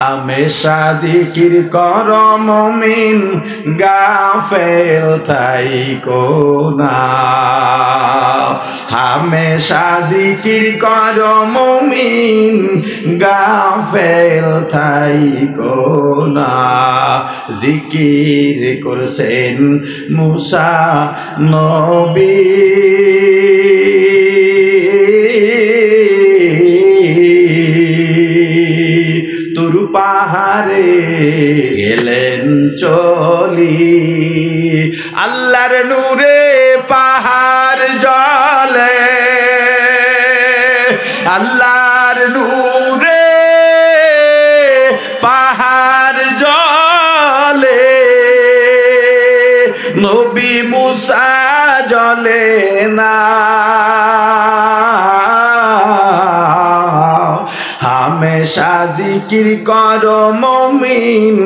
हमेशा जिकिर करो मोमिन गाफिल थाइको ना हमेशा जिकिर करो मोमिन गाफिल थाइको ना जिकिर करছেন मूसा नबी तुर पाहाड़े गेलेन चली आल्लाहर नूरे पाहाड़ जले आल्लाहर नूरे पाहाड़ जले नबी मूसा जले ना हमेशा जिकिर करो मोमिन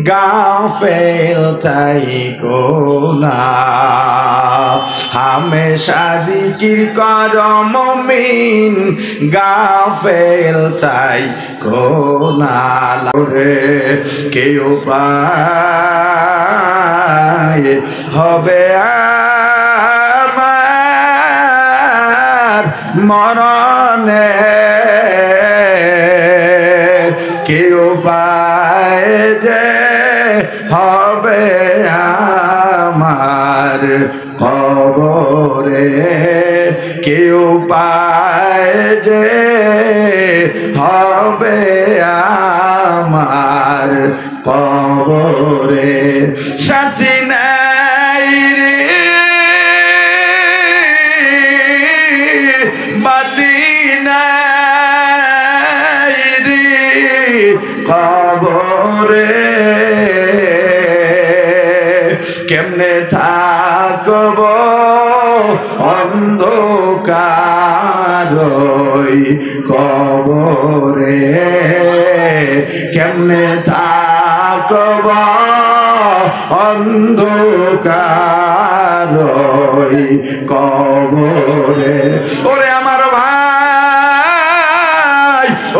गाफिल थाइको ना हमेशा जिकिर करो मोमिन गाफिल थाइको ना रे केउ पाय होबे आमार मरणे केउ पाय जे होबे आमार कबरे केउ पाय जे होबे आमार कबरे साथी নাই रे बाती कबरे केमने थाकब अंधकारई कबरे केमने थाकब अंधकारई कबरे ओरे आमार भाई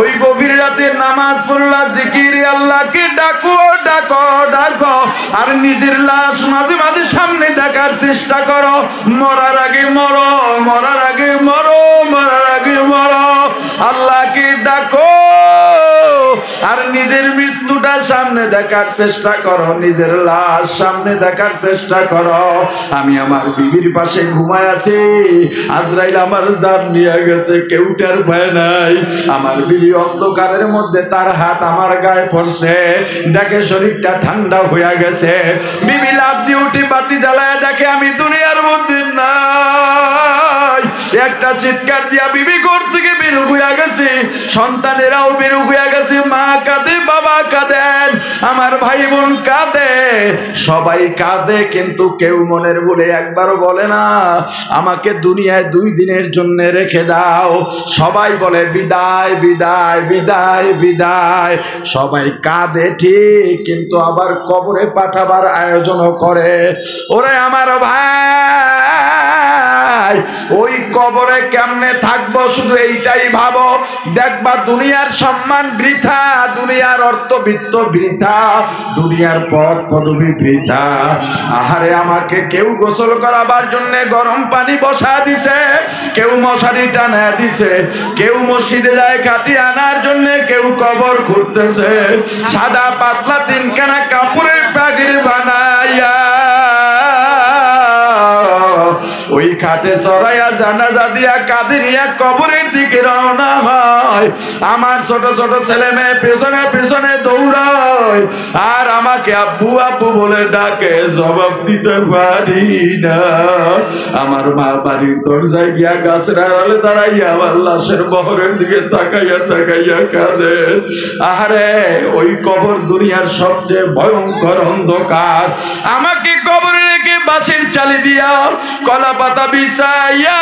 ओई गभीर राते नामाज पढ़ला जिकिर अल्लाह के डाको डाको डाको और निजेर लाश माঝে মাঝে सामने देखार चेष्टा करो मरार आगे मरो मरार आगे मरो मरार आगे मरो अल्लाह के डाको और निजेर मृत्युटा सामने देखार चेष्टा करो निजेर लाश सामने देखार चेष्टा करो आमी आमार बीबीर पाशे घुमाय आছি आजराइल आमार जान निये गेছে केउ टेर पाয় নাই आमार बीबी अंधकारेर मধ্যে तार हाथ आमार गाয়ে পড়ছে দেখে শরীরটা ঠান্ডা হয়ে গেছে बीबी लाफ দিয়ে উঠে বাতি জ্বালায় দেখে আমি দুনিয়ার মধ্যে নাই একটা চিৎকার দিয়া बीबी ঘর থেকে বের হয়ে গেছে সন্তানেরাও বের হয়ে গেছে মা কাঁদে বাবা কাঁদেন আমার ভাই বোন কাঁদে সবাই কাঁদে কিন্তু কেউ মনের ভুলে একবারও বলে না আমাকে দুনিয়ায় 2 দিনের জন্য রেখে দাও সবাই বলে বিদায় বিদায় বিদায় বিদায় সবাই কাঁদে ঠিক কিন্তু আবার কবরে পাঠাবার আয়োজনও করে ওরে আমার ভাই ওই কবরে কেমনে থাকবো শুধু এইটাই ভাবো দেখবা দুনিয়ার সম্মান বৃথা দুনিয়ার অর্থবিত্ত বৃথা দুনিয়ার পদ পদবি বৃথা আহারে আমাকে কেউ গোসল করাবার জন্য গরম পানি বসা দিছে কেউ মশারি টানা দিছে কেউ মসজিদে যায় খাটি আনার জন্য কেউ কবর খুঁড়তেছে সাদা পাতলা তিনখানা কাপড়ের পাগড়ি বানাইয়া ওই খাটে চড়াইয়া জানাজা দিয়া কাঁধে নিয়ে কবরের দিকে রওনা হয় আমার ছোট ছোট ছেলে মেয়ে পেছনে পেছনে দৌড়ায় আর আমাকে আব্বু আব্বু বলে ডাকে জবাব দিতে পারি না আমার মা বাড়ির দরজায় গিয়া গাছের আড়ালে দাঁড়াইয়া আমার লাশের বহরের দিকে তাকাইয়া তাকাইয়া কাঁদে আহারে ওই কবর দুনিয়ার সবচেয়ে ভয়ঙ্কর অন্ধকার আমাকে কবরে রেখে বাঁশের চালি দিয়া কলা পাতা বিছাইয়া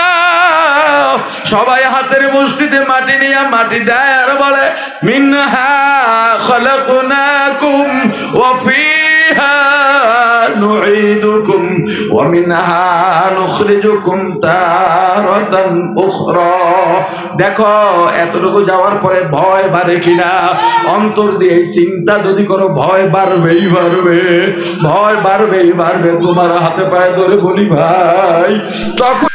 সবাই হাতের মুষ্টিতে মাটি নিয়ে মাটি দেয় আর বলে মিনহা খলাকনাকুম ওয়া ফিহা নুঈদুকুম ওয়া মিনহা নুখরিজুকুম তারাতান উখরা। দেখো এতটুকু যাওয়ার পরে ভয় বাড়ে কিনা, অন্তর দিয়ে এই চিন্তা যদি করো ভয় বাড়বেই বাড়বে, ভয় বাড়বেই বাড়বে। তোমার হাতে পায়ে ধরে বলি ভাই, তখন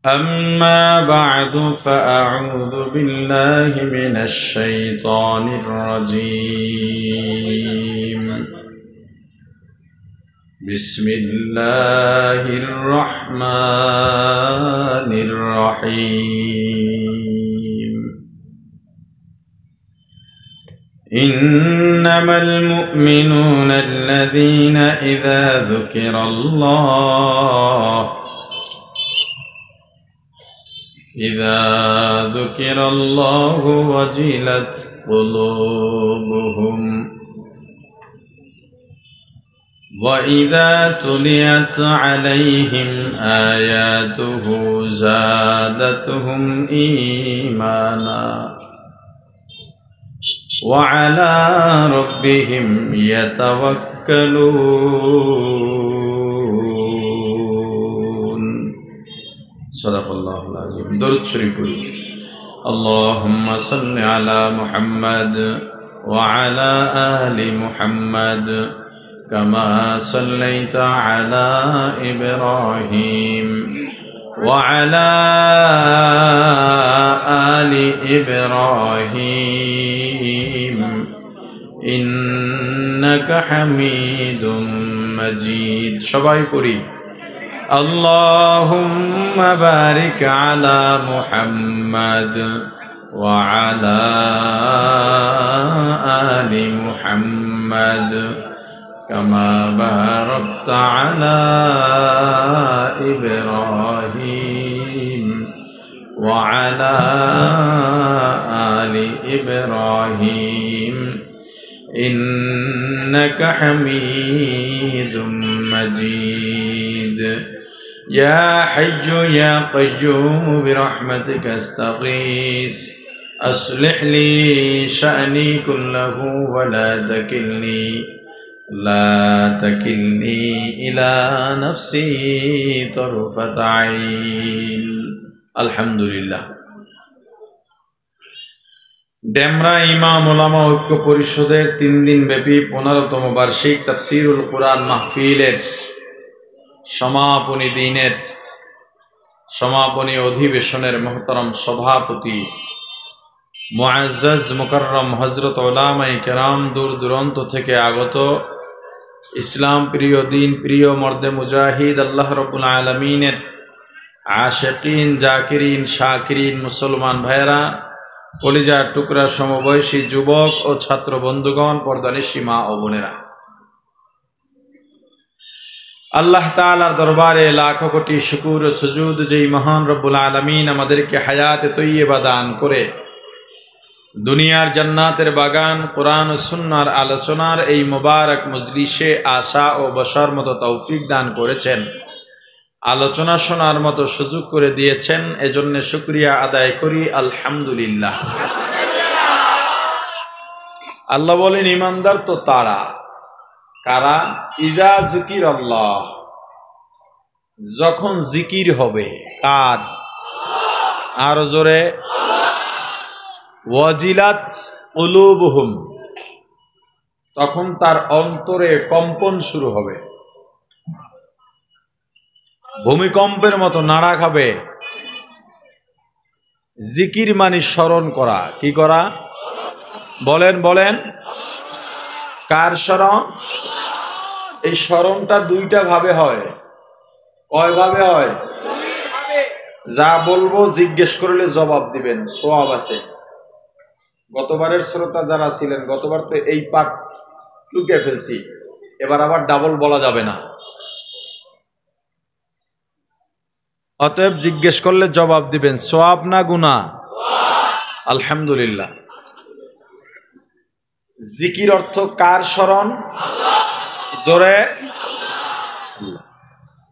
أما بعد فأعوذ بالله من الشيطان الرجيم. بسم الله الرحمن الرحيم. إنما المؤمنون الذين إذا ذكر الله وجلت قلوبهم وإذا تليت عليهم آياته زادتهم إيمانا وعلى ربهم يتوكلون. صدق الله العظيم. درود شريف. اللهم صل على محمد وعلى آل محمد كما صليت على إبراهيم وعلى آل إبراهيم إنك حميد مجيد. সবাই পড়ি اللهم بارك على محمد وعلى آل محمد كما باركت على إبراهيم وعلى آل إبراهيم إنك حميد مجيد. يا حي يا قيوم برحمتك استغيث أصلح لي شأني كله ولا تكلني إلى نفسي طرفة عين. الحمد لله. ডেমরা ইমাম ওলামা ঐক্য পরিষদের 3 দিন ব্যাপী 15তম বার্ষিক তাফসীরুল কুরআন মাহফিলের সমাপনী অধিবেশনের মহতরম সভাপতি মুআজ্জাজ মুকাররম হযরত উলামায়ে কেরাম, দূর দূরান্ত থেকে আগত ইসলাম প্রিয়, দিন প্রিয়, মর্দে মুজাহিদ, আল্লাহ রাব্বুল আলামিনের আশিকিন, জাকিরিন, শাকিরিন মুসলমান ভাইরা, কলিজার টুকরা সমবয়সী যুবক ও ছাত্র বন্ধুগণ, পর্দানিশী মা ও বোনেরা, আল্লাহ তাআলার দরবারে লাখো কোটি শুকর ও সুজুদ যেই মহান রব্বুল আলামিন আমাদেরকে হায়াতে তৈয়বা দান করে দুনিয়ার জান্নাতের বাগান কোরআন ও সুন্নাহর আলোচনার এই মোবারক মজলিসে আসা ও বসার মতো তৌফিক দান করেছেন, আলোচনা শোনার মতো সুযোগ করে দিয়েছেন, এজন্য শুকরিয়া আদায় করি আলহামদুলিল্লাহ। আল্লাহ বলেন ঈমানদার তো তারা কারা, ইজা যুকির আল্লাহ, যখন জিকির হবে কার, আর জোরে, ওয়াজিলাত কুলুবুহুম, তখন তার অন্তরে কম্পন শুরু হবে, ভূমিকম্পের মতো নাড়া খাবে। জিকির মানে স্মরণ করা, কি করা বলেন বলেন, কার স্মরণ? এই স্মরণটা দুইটা ভাবে হয়। কয় ভাবে হয়? যা বলবো জিজ্ঞেস করলে জবাব দিবেন, সওয়াব আছে। গতবারের শ্রোতা যারা ছিলেন, গতবার তো এই পাঠ লুকে ফেলছি, এবার আবার ডাবল বলা যাবে না। অতএব জিজ্ঞেস করলে জবাব দিবেন, সওয়াব না গুনাহ? আলহামদুলিল্লাহ। জিকির অর্থ কার স্মরণ? জোরে।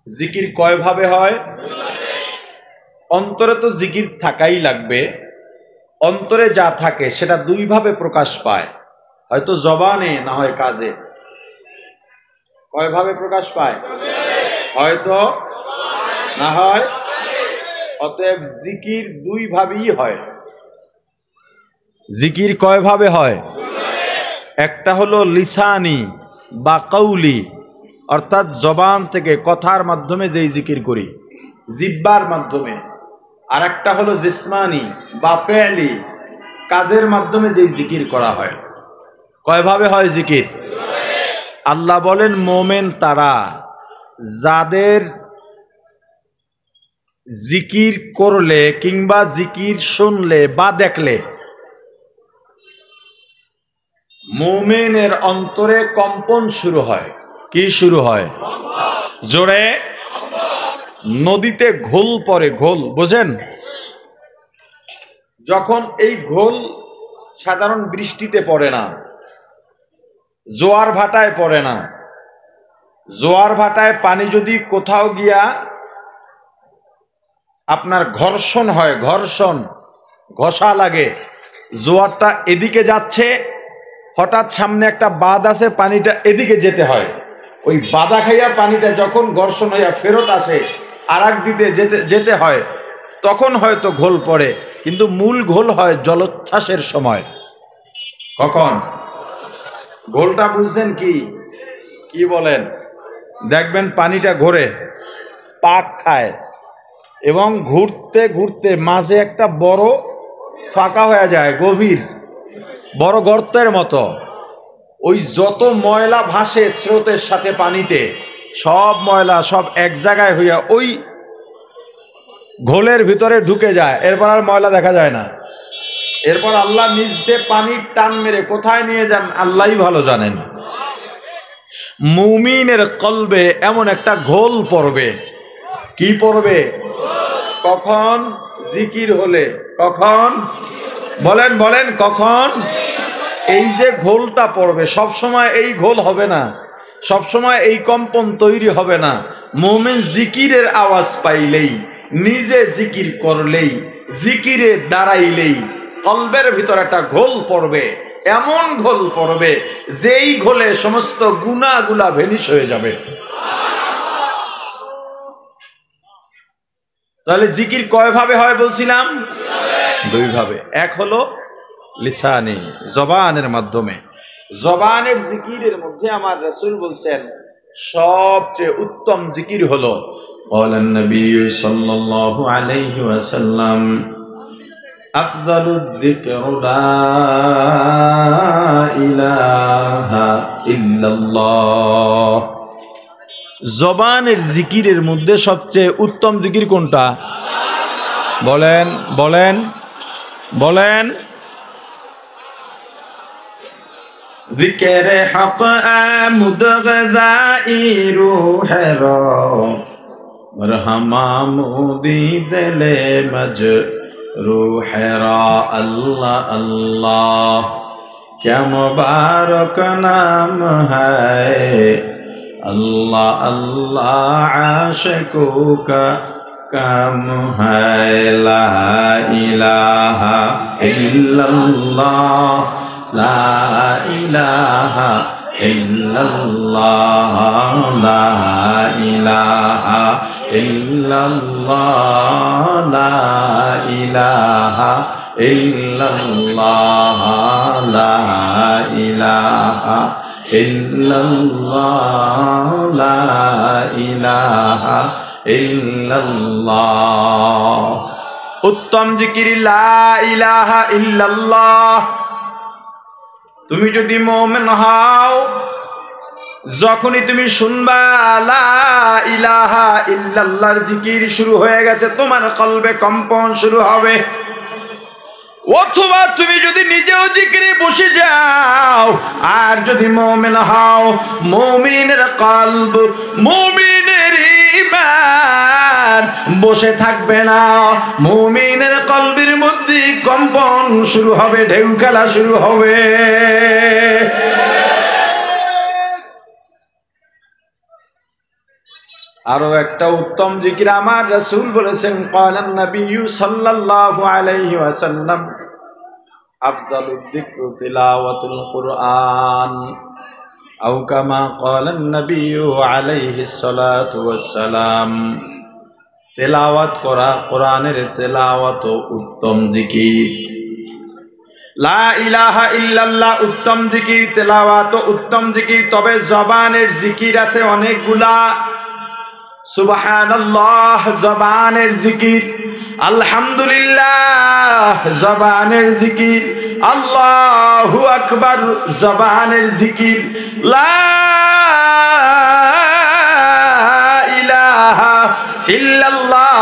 জিকির কয় ভাবে হয়? অন্তরে তো জিকির থাকাই লাগবে। অন্তরে যা থাকে সেটা দুই ভাবে প্রকাশ পায়, হয়তো জবানে না হয় কাজে। কয়ভাবে প্রকাশ পায়? হয়তো, না হয়। অতএব জিকির দুই ভাবেই হয়। জিকির কয় ভাবে হয়? একটা হলো লিসানি বা কৌলি, অর্থাৎ জবান থেকে কথার মাধ্যমে যেই জিকির করি, জিহ্বার মাধ্যমে। আর একটা হলো জিসমানি বা ফেলি, কাজের মাধ্যমে যেই জিকির করা হয়। কয় ভাবে হয় জিকির? আল্লাহ বলেন মোমেন তারা যাদের জিকির করলে কিংবা জিকির শুনলে বা দেখলে মুমিনের অন্তরে কম্পন শুরু হয়। কি শুরু হয়? জোরে। নদীতে ঘোল পড়ে, ঘোল বোঝেন? যখন এই ঘোল সাধারণ বৃষ্টিতে পড়ে না, জোয়ার ভাটায় পড়ে না। জোয়ার ভাটায় পানি যদি কোথাও গিয়া আপনার ঘর্ষণ হয়, ঘর্ষণ, ঘষা লাগে, জোয়ারটা এদিকে যাচ্ছে, হঠাৎ সামনে একটা বাঁধ আছে, পানিটা এদিকে যেতে হয়। ওই বাধা খাইয়া পানিটা যখন ঘর্ষণ হইয়া ফেরত আসে, আর এক দিকে যেতে হয়, তখন হয়তো ঘোল পড়ে। কিন্তু মূল ঘোল হয় জলোচ্ছ্বাসের সময়। কখন? ঘোলটা বুঝছেন কি? কি বলেন? দেখবেন পানিটা ঘোরে, পাক খায়, এবং ঘুরতে ঘুরতে মাঝে একটা বড় ফাঁকা হয়ে যায়, গভীর বড় গর্তের মতো। ওই যত ময়লা ভাসে স্রোতের সাথে পানিতে, সব ময়লা সব এক জায়গায় হইয়া ওই ঘোলের ভিতরে ঢুকে যায়। এরপর আর ময়লা দেখা যায় না। এরপর আল্লাহ নিজ দিয়ে পানির টান মেরে কোথায় নিয়ে যান আল্লাহই ভালো জানেন। মুমিনের কলবে এমন একটা ঘোল পড়বে। কি পড়বে? কখন? জিকির হলে। কখন? বলেন বলেন, কখন? এই যে ঘোলটা পড়বে, সব সময় এই ঘোল হবে না, সব সময় এই কম্পন তৈরি হবে না। মুমিন জিকিরের আওয়াজ পাইলেই, নিজে জিকির করলেই, জিকিরে দাঁড়াইলেই কলবের ভিতর একটা ঘোল পড়বে। এমন ঘোল পড়বে যেই ঘোলে সমস্ত গুনাহগুলা ভেনিশ হয়ে যাবে। তাহলে জিকির কয় ভাবে হয় বলছিলাম? দুই ভাবে। এক হলো লিসানি, জবানের মাধ্যমে। জবানের জিকিরের মধ্যে আমার রাসূল বলছেন সবচেয়ে উত্তম জিকির হলো ক্বালান নবী সাল্লাল্লাহু আলাইহি ওয়াসাল্লাম আফযালুয যিকরি লা ইলাহা ইল্লাল্লাহ। জবানের জিকিরের মধ্যে সবচেয়ে উত্তম জিকির কোনটা? বলেন বলেন বলেন। জিকিরে হক আমুদ গযাই রূহেরা মারহামামুদি দিলে মজরূহেরা। আল্লাহ আল্লাহ क्या मुबारक नाम है, अल्लाह अल्लाह आशिकों का काम है। ला इलाहा इल्लल्लाह, ला इलाहा इल्लल्लाह, ला इलाहा इल्लल्लाह, ला इलाहा इल्लल्लाह, ला इलाहा इल्लल्लाह, ला इलाहा इल्लल्लाह। उत्तम जिकिर ला इलाहा इल्लल्लाह। তুমি যদি মুমিন হও, যখনই তুমি শুনবা লা ইলাহা ইল্লাল্লাহর জিকির শুরু হয়ে গেছে, তোমার কলবে কম্পন শুরু হবে। অথবা তুমি যদি নিজেও জিকিরে বসে যাও, আর যদি মুমিন হও, মুমিনের কলব, মুমিনের ঈমান বসে থাকবে না। মুমিনের কলবের মধ্যে কম্পন শুরু হবে, ঢেউ খেলা শুরু হবে। আরো একটা উত্তম জিকির আমার রাসূল বলেছেন ক্বালান নবী সাল্লাল্লাহু আলাইহি ওয়াসাল্লাম আফদালুদ যিকরি তিলাওয়াতুল কুরআন। আও কামা ক্বালান নবিয়্যু আলাইহিস সালাতু ওয়াস সালাম। তেলাওয়াত করা, কোরআনের তেলাওয়াত উত্তম জিকির। লা ইলাহা ইল্লাল্লাহ উত্তম জিকির, তেলাওয়াত উত্তম জিকির। তবে জবানের জিকির আছে অনেকগুলা। সুবহানাল্লাহ জবানের জিকির, আলহামদুলিল্লাহ জবানের জিকির, আল্লাহু আকবার জবানের জিকির, লা ইলাহা ইল্লাল্লাহ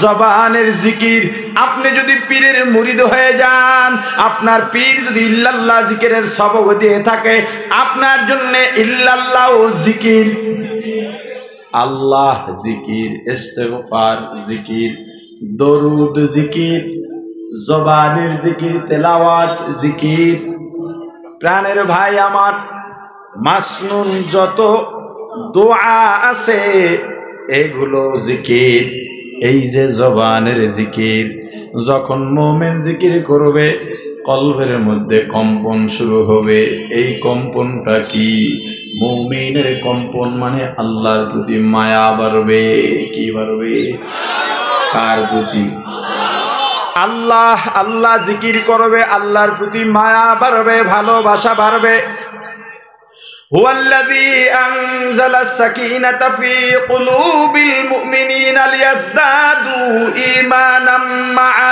জবানের জিকির। আপনি যদি পীরের মুরিদ হয়ে যান, আপনার পীর যদি ইল্লাল্লাহ জিকিরের সবক দিয়ে থাকে, আপনার জন্য ইল্লাল্লাহ জিকির, আল্লাহ জিকির, ইস্তিগফার জিকির, দরুদ জিকির, জবানের জিকির, তেলাওয়াত জিকির। প্রাণের ভাই আমার, মাসনুন যত দোয়া আছে এগুলো জিকির। এই যে জবানের জিকির, যখন মুমিন জিকির করবে কলবের মধ্যে কম্পন শুরু হবে। এই কম্পনটা কি? মুমিনের কম্পন, মানে আল্লাহর প্রতি মায়া বাড়বে। কি বাড়বে? কার প্রতি? আল্লাহ। আল্লাহ জিকির করবে, আল্লাহর প্রতি মায়া বাড়বে, ভালোবাসা বাড়বে। হুয়াল্লাযী আনজালাস সাকিনাতা ফী কুলুবিল মুমিনিনা লিয়াজদাদু ঈমানাম মা'a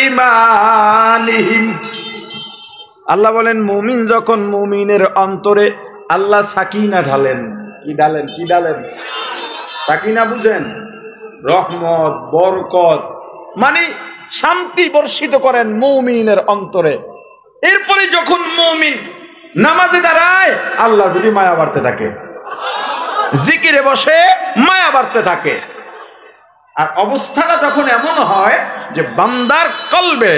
ঈমানিহিম। আল্লাহ বলেন, মুমিন যখন মুমিনের অন্তরে আল্লাহ সাকিনা ঢালেন। কি ঢালেন? কি ঢালেন? সাকিনা বুঝেন? রহমত, বরকত, মানে শান্তি বর্ষিত করেন মুমিনের অন্তরে। এরপরে যখন মুমিন নামাজে দাঁড়ায়, আল্লাহর প্রতি মায়া বাড়তে থাকে, জিকিরে বসে মায়া বাড়তে থাকে। আর অবস্থাটা যখন এমন হয় যে বান্দার কলবে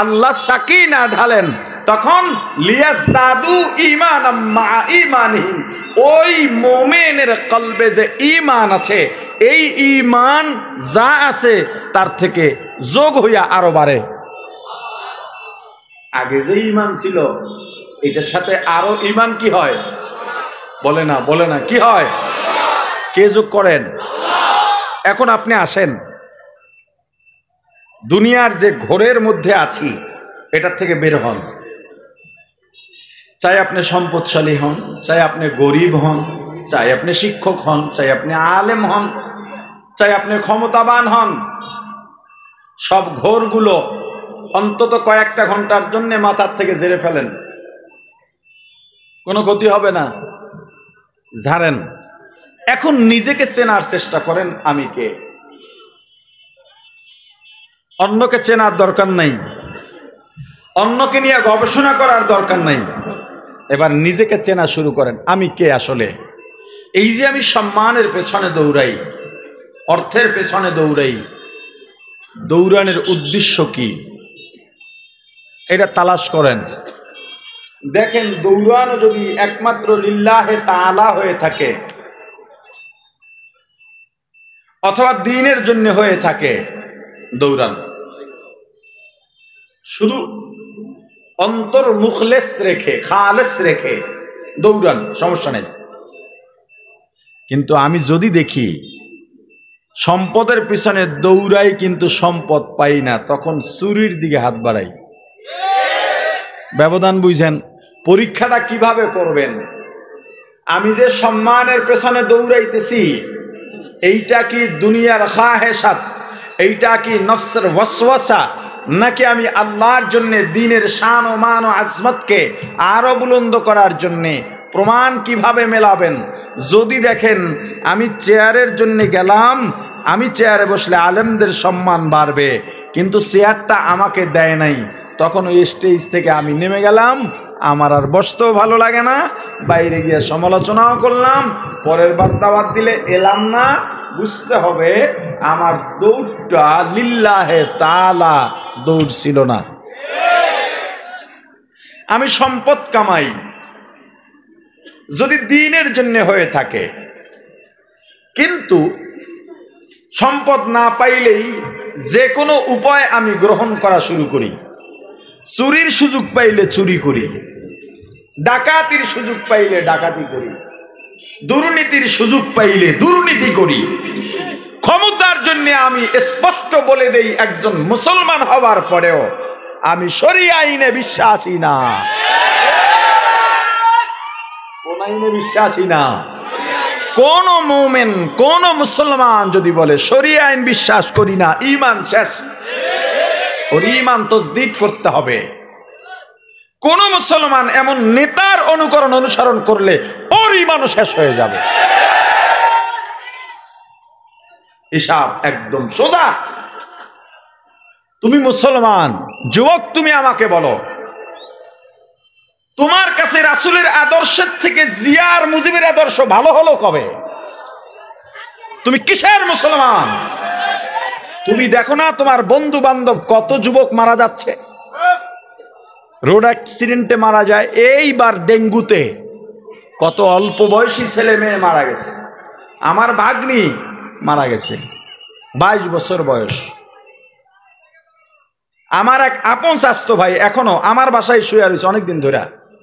আল্লাহ সাকিনা ঢালেন, তখন লিয়াজদাদু ঈমানাম মা'a ঈমানিহিম, ওই মুমিনের কলবে যে ঈমান আছে, এই ঈমান যা আছে তার থেকে যোগ হইয়া আরো বাড়ে। আগে যে ঈমান ছিল এটার সাথে আরো ঈমান কি হয়? বলে না, বলে না, কি হয়? কে যোগ করেন? এখন আপনি আসেন, দুনিয়ার যে ঘোরের মধ্যে আছি এটার থেকে বের হন। চাই আপনি সম্পদশালী হন, চাই আপনি গরিব হন, চাই আপনি শিক্ষক হন, চাই আপনি আলেম হন, চাই আপনি ক্ষমতাবান হন, সব ঘোরগুলো অন্তত কয়েকটা ঘন্টার জন্য মাথার থেকে ঝেড়ে ফেলেন, কোনো ক্ষতি হবে না। ঝাড়েন। এখন নিজেকে চেনার চেষ্টা করেন, আমি কে। অন্যকে চেনার দরকার নাই, অন্যকে নিয়ে গবেষণা করার দরকার নাই। এবার নিজেকে চেনা শুরু করেন, আমি কে আসলে। এই যে আমি সম্মানের পেছনে দৌড়াই, অর্থের পেছনে দৌড়াই, দৌড়ানোর উদ্দেশ্য কি এটা তালাশ করেন। দেখেন, দৌড়ানো যদি একমাত্র লিল্লাহে তাআলা হয়ে থাকে অথবা দ্বীনের জন্য হয়ে থাকে, দৌড়ান। শুধু অন্তর মুখলেস রেখে, খালেস রেখে দৌড়ান, সমস্যা নেই। কিন্তু আমি যদি দেখি সম্পদের পিছনে দৌড়াই কিন্তু সম্পদ পাই না, তখন চুরির দিকে হাত বাড়াই। ব্যবধান বুঝেন? পরীক্ষাটা কিভাবে করবেন? আমি যে সম্মানের পেছনে দৌড়াইতেছি, এইটা কি দুনিয়ার খাহেসাত, এইটা কি নফসের ওয়াসওয়াসা, নাকি আমি আল্লাহর জন্য দ্বীনের শান ও মান ও আজমতকে আরো বুলন্দ করার জন্যে? প্রমাণ কিভাবে মেলাবেন? যদি দেখেন আমি চেয়ারের জন্য গেলাম, আমি চেয়ারে বসলে আলেমদের সম্মান বাড়বে, কিন্তু চেয়ারটা আমাকে দেয় নাই, তখন ওই স্টেজ থেকে আমি নেমে গেলাম, আমার আর বসতেও ভালো লাগে না, বাইরে গিয়ে সমালোচনাও করলাম, পরের বার দাওয়াত দিলে এলাম না। বুঝতে হবে আমার দৌড়টা লিল্লাহে তাআলা দৌড় ছিল না। আমি সম্পদ কামাই যদি দ্বীনের জন্য হয়ে থাকে, কিন্তু সম্পদ না পাইলেই যে কোনো উপায় আমি গ্রহণ করা শুরু করি, চুরির সুযোগ পাইলে চুরি করি, ডাকাতির সুযোগ পাইলে ডাকাতি করি, দুর্নীতির সুযোগ পাইলে দুর্নীতি করি। ক্ষমতার জন্য আমি স্পষ্ট বলে দেই, একজন মুসলমান হওয়ার পরেও আমি শরিয়া আইনে বিশ্বাসী না। কোন আইনে বিশ্বাসী না? কোন মুমিন, কোন মুসলমান যদি বলে শরিয়া আইন বিশ্বাস করি না, ঈমান শেষ। ওর ঈমান তাজদীদ করতে হবে। কোন মুসলমান এমন নেতার অনুকরণ অনুসরণ করলে ওর ঈমানও শেষ হয়ে যাবে। হিসাব একদম সোজা। তুমি মুসলমান যুবক, তুমি আমাকে বলো, তোমার কাছে রাসূলের আদর্শের থেকে জিয়ার মুজিবের আদর্শ ভালো হলো কবে? তুমি কিসের মুসলমান? তুমি দেখো না তোমার বন্ধু বান্ধব কত যুবক মারা যাচ্ছে, রোড অ্যাক্সিডেন্টে মারা যায়। এইবার ডেঙ্গুতে কত অল্প বয়সী ছেলে মেয়ে মারা গেছে। আমার ভাগ্নি মারা গেছে, 22 বছর বয়স। আমার এক আপন চাচতো ভাই এখনো আমার বাসায় শুয়ে রয়েছে অনেকদিন ধরে,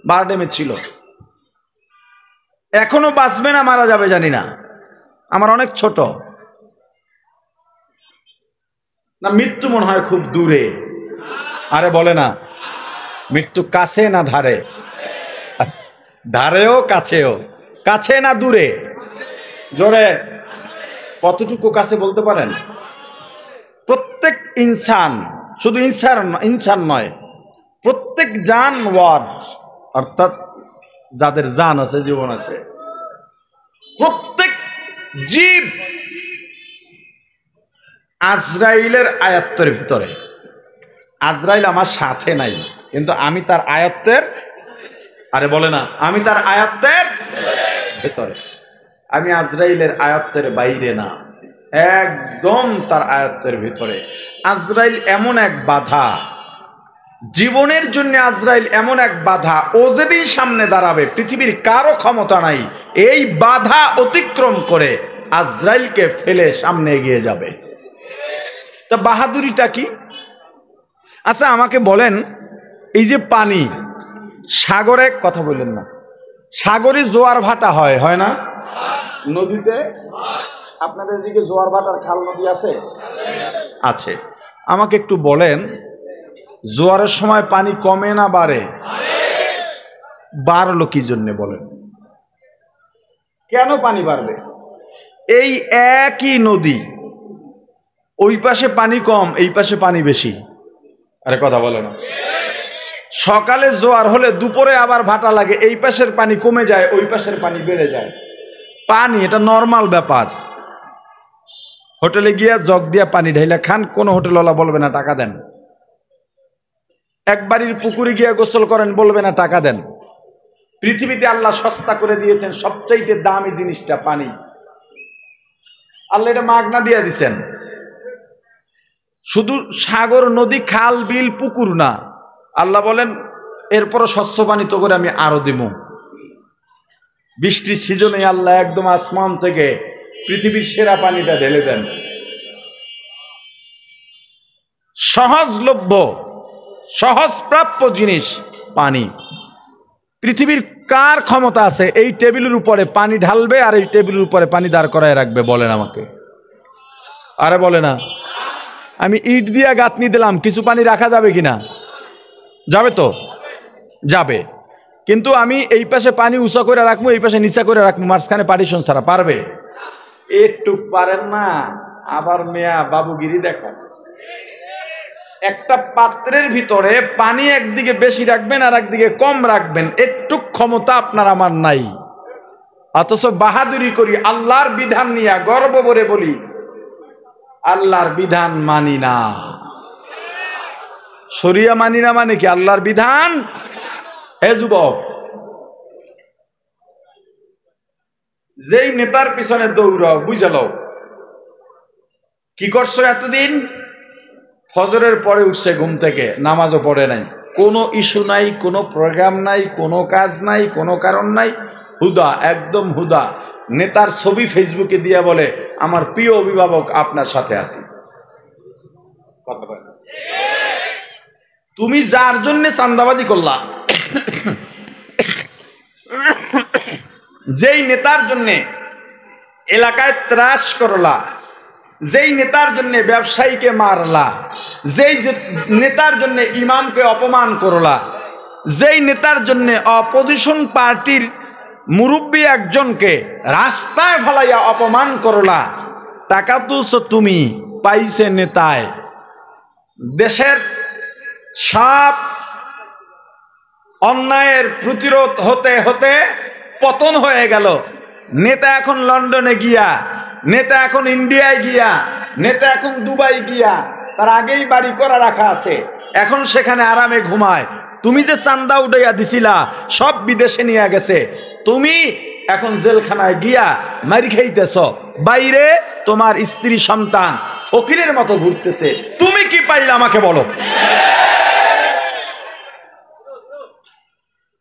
বারডেমে ছিল। এখনো বাঁচবে না মারা যাবে জানি না। আমার অনেক ছোট না, মৃত্যু মনে হয় খুব দূরে। আরে বলে না, মৃত্যু কাছে না ধারে? ধারেও কাছেও। কাছে না দূরে? জোরে কতটুকু কাছে বলতে পারেন? প্রত্যেক ইনসান, শুধু ইনসান নয়, প্রত্যেক জানওয়ার, অর্থাৎ যাদের জান আছে, জীবন আছে, প্রত্যেক জীব আজরাইলের আয়ত্তের ভিতরে। আজরাইল আমার সাথে নাই, কিন্তু আমি তার আয়ত্তের, আরে বলে না, আমি তার আয়ত্তের ভিতরে। আমি আজরাইলের আয়ত্তের বাইরে না, একদম তার আয়ত্তের ভিতরে। আজরাইল এমন এক বাধা, জীবনের জন্য আজরাইল এমন এক বাধা, ও যেদিন সামনে দাঁড়াবে পৃথিবীর কারো ক্ষমতা নাই এই বাধা অতিক্রম করে আজরাইলকে ফেলে সামনে এগিয়ে যাবে। তা বাহাদুরিটা কি? আচ্ছা আমাকে বলেন, এই যে পানি সাগরে, কথা বললেন না, সাগরে জোয়ার ভাটা হয়, হয় না? নদীতে আপনাদের দিকে জোয়ার ভাটার খাল নদী আছে? আছে। আমাকে একটু বলেন, জোয়ারের সময় পানি কমে না বাড়ে? বাড়লো কি জন্য বলেন? কেন পানি বাড়বে? এই একই নদী, ওই পাশে পানি কম, এই পাশে পানি বেশি। আরে কথা বলে না। সকালে জোয়ার হলে দুপুরে আবার ভাটা লাগে, এই পাশের পানি কমে যায়, ওই পাশের পানি বেড়ে যায়। পানি এটা নরমাল ব্যাপার। হোটেলে গিয়া জগ দিয়া পানি ঢাইলা খান, কোন হোটেলওয়ালা বলবে না টাকা দেন। এক বাড়ির পুকুরে গিয়া গোসল করেন, বলবে না টাকা দেন। পৃথিবীতে আল্লাহ সস্তা করে দিয়েছেন সবচাইতে দামি জিনিসটা পানি। আল্লাহ এটা মাগনা দিয়া দিছেন। শুধু সাগর, নদী, খাল, বিল, পুকুর না, আল্লাহ বলেন এরপরও স্বচ্ছ পানি তো করে আমি আরো দিব। বৃষ্টির সিজনে আল্লাহ একদম আসমান থেকে পৃথিবীর সেরা পানিটা ঢেলে দেন। সহজলভ্য, সহজ প্রাপ্য জিনিস পানি। পৃথিবীর কার ক্ষমতা আছে এই টেবিলের উপরে পানি ঢালবে আর এই টেবিলের উপরে পানি দাঁড় করায় রাখবে? বলেন আমাকে। আরে বলে না। আমি ইট দিয়া গাঁথনি দিলাম, কিছু পানি রাখা যাবে কিনা? যাবে তো, যাবে। কিন্তু আমি এই পাশে পানি উঁচা করে রাখবো, এই পাশে নিচা করে রাখবো, মাঝখানে পার্টিশন ছাড়া, পারবে? একটু পারেন না। আবার মেয়া বাবুগিরি দেখা। একটা পাত্রের ভিতরে পানি একদিকে বেশি রাখবেন আর একদিকে কম রাখবেন, একটু ক্ষমতা আপনার আমার নাই। অথচ বাহাদুরি করি, আল্লাহর বিধান নিয়ে গর্ব করে বলি আল্লাহর বিধান মানি না। শরিয়া মানি না মানে কি? আল্লাহর বিধান। হে যুবক, যেই নেতার পিছনে দৌড়াও, বুঝালো কি করছো এতদিন? ফজরের পরে উঠছে ঘুম থেকে, নামাজও পড়ে নাই, কোনো ইস্যু নাই, কোনো প্রোগ্রাম নাই, কোনো কাজ নাই, কোনো কারণ নাই, হুদা, একদম হুদা। নেতার ছবি ফেসবুকে দিয়া বলে আমার প্রিয় অভিভাবক আপনার সাথে আছি। কথা বলে, তুমি যার জন্য চান্দাবাজি করলা যেই নেতার জন্য এলাকায় ত্রাস করলা, যেই নেতার জন্য ব্যবসায়ীকে মারলা, যেই নেতার জন্য ইমামকে অপমান করলা, যেই নেতার জন্য অপোজিশন পার্টির মুরব্বী একজনকে রাস্তায় ফেলাইয়া অপমান করলা, টাকা তুলছো তুমি, পাইছে নেতায়। দেশের সব অন্যায়ের প্রতিরোধ হতে হতে পতন হয়ে গেল। নেতা এখন লন্ডনে গিয়া, নেতা এখন ইন্ডিয়ায় গিয়া, নেতা এখন দুবাই গিয়া, তার আগেই বাড়ি করা রাখা আছে, এখন সেখানে আরামে ঘুমায়। তুমি যে চান্দা উঠাইয়া দিছিলা সব বিদেশে নিয়ে গেছে, তুমি এখন জেলখানায় গিয়া মারি খাইতেছ। বাইরে তোমার স্ত্রী সন্তান ফকিরের মতো ঘুরতেছে, তুমি কি পাইলে আমাকে বলো।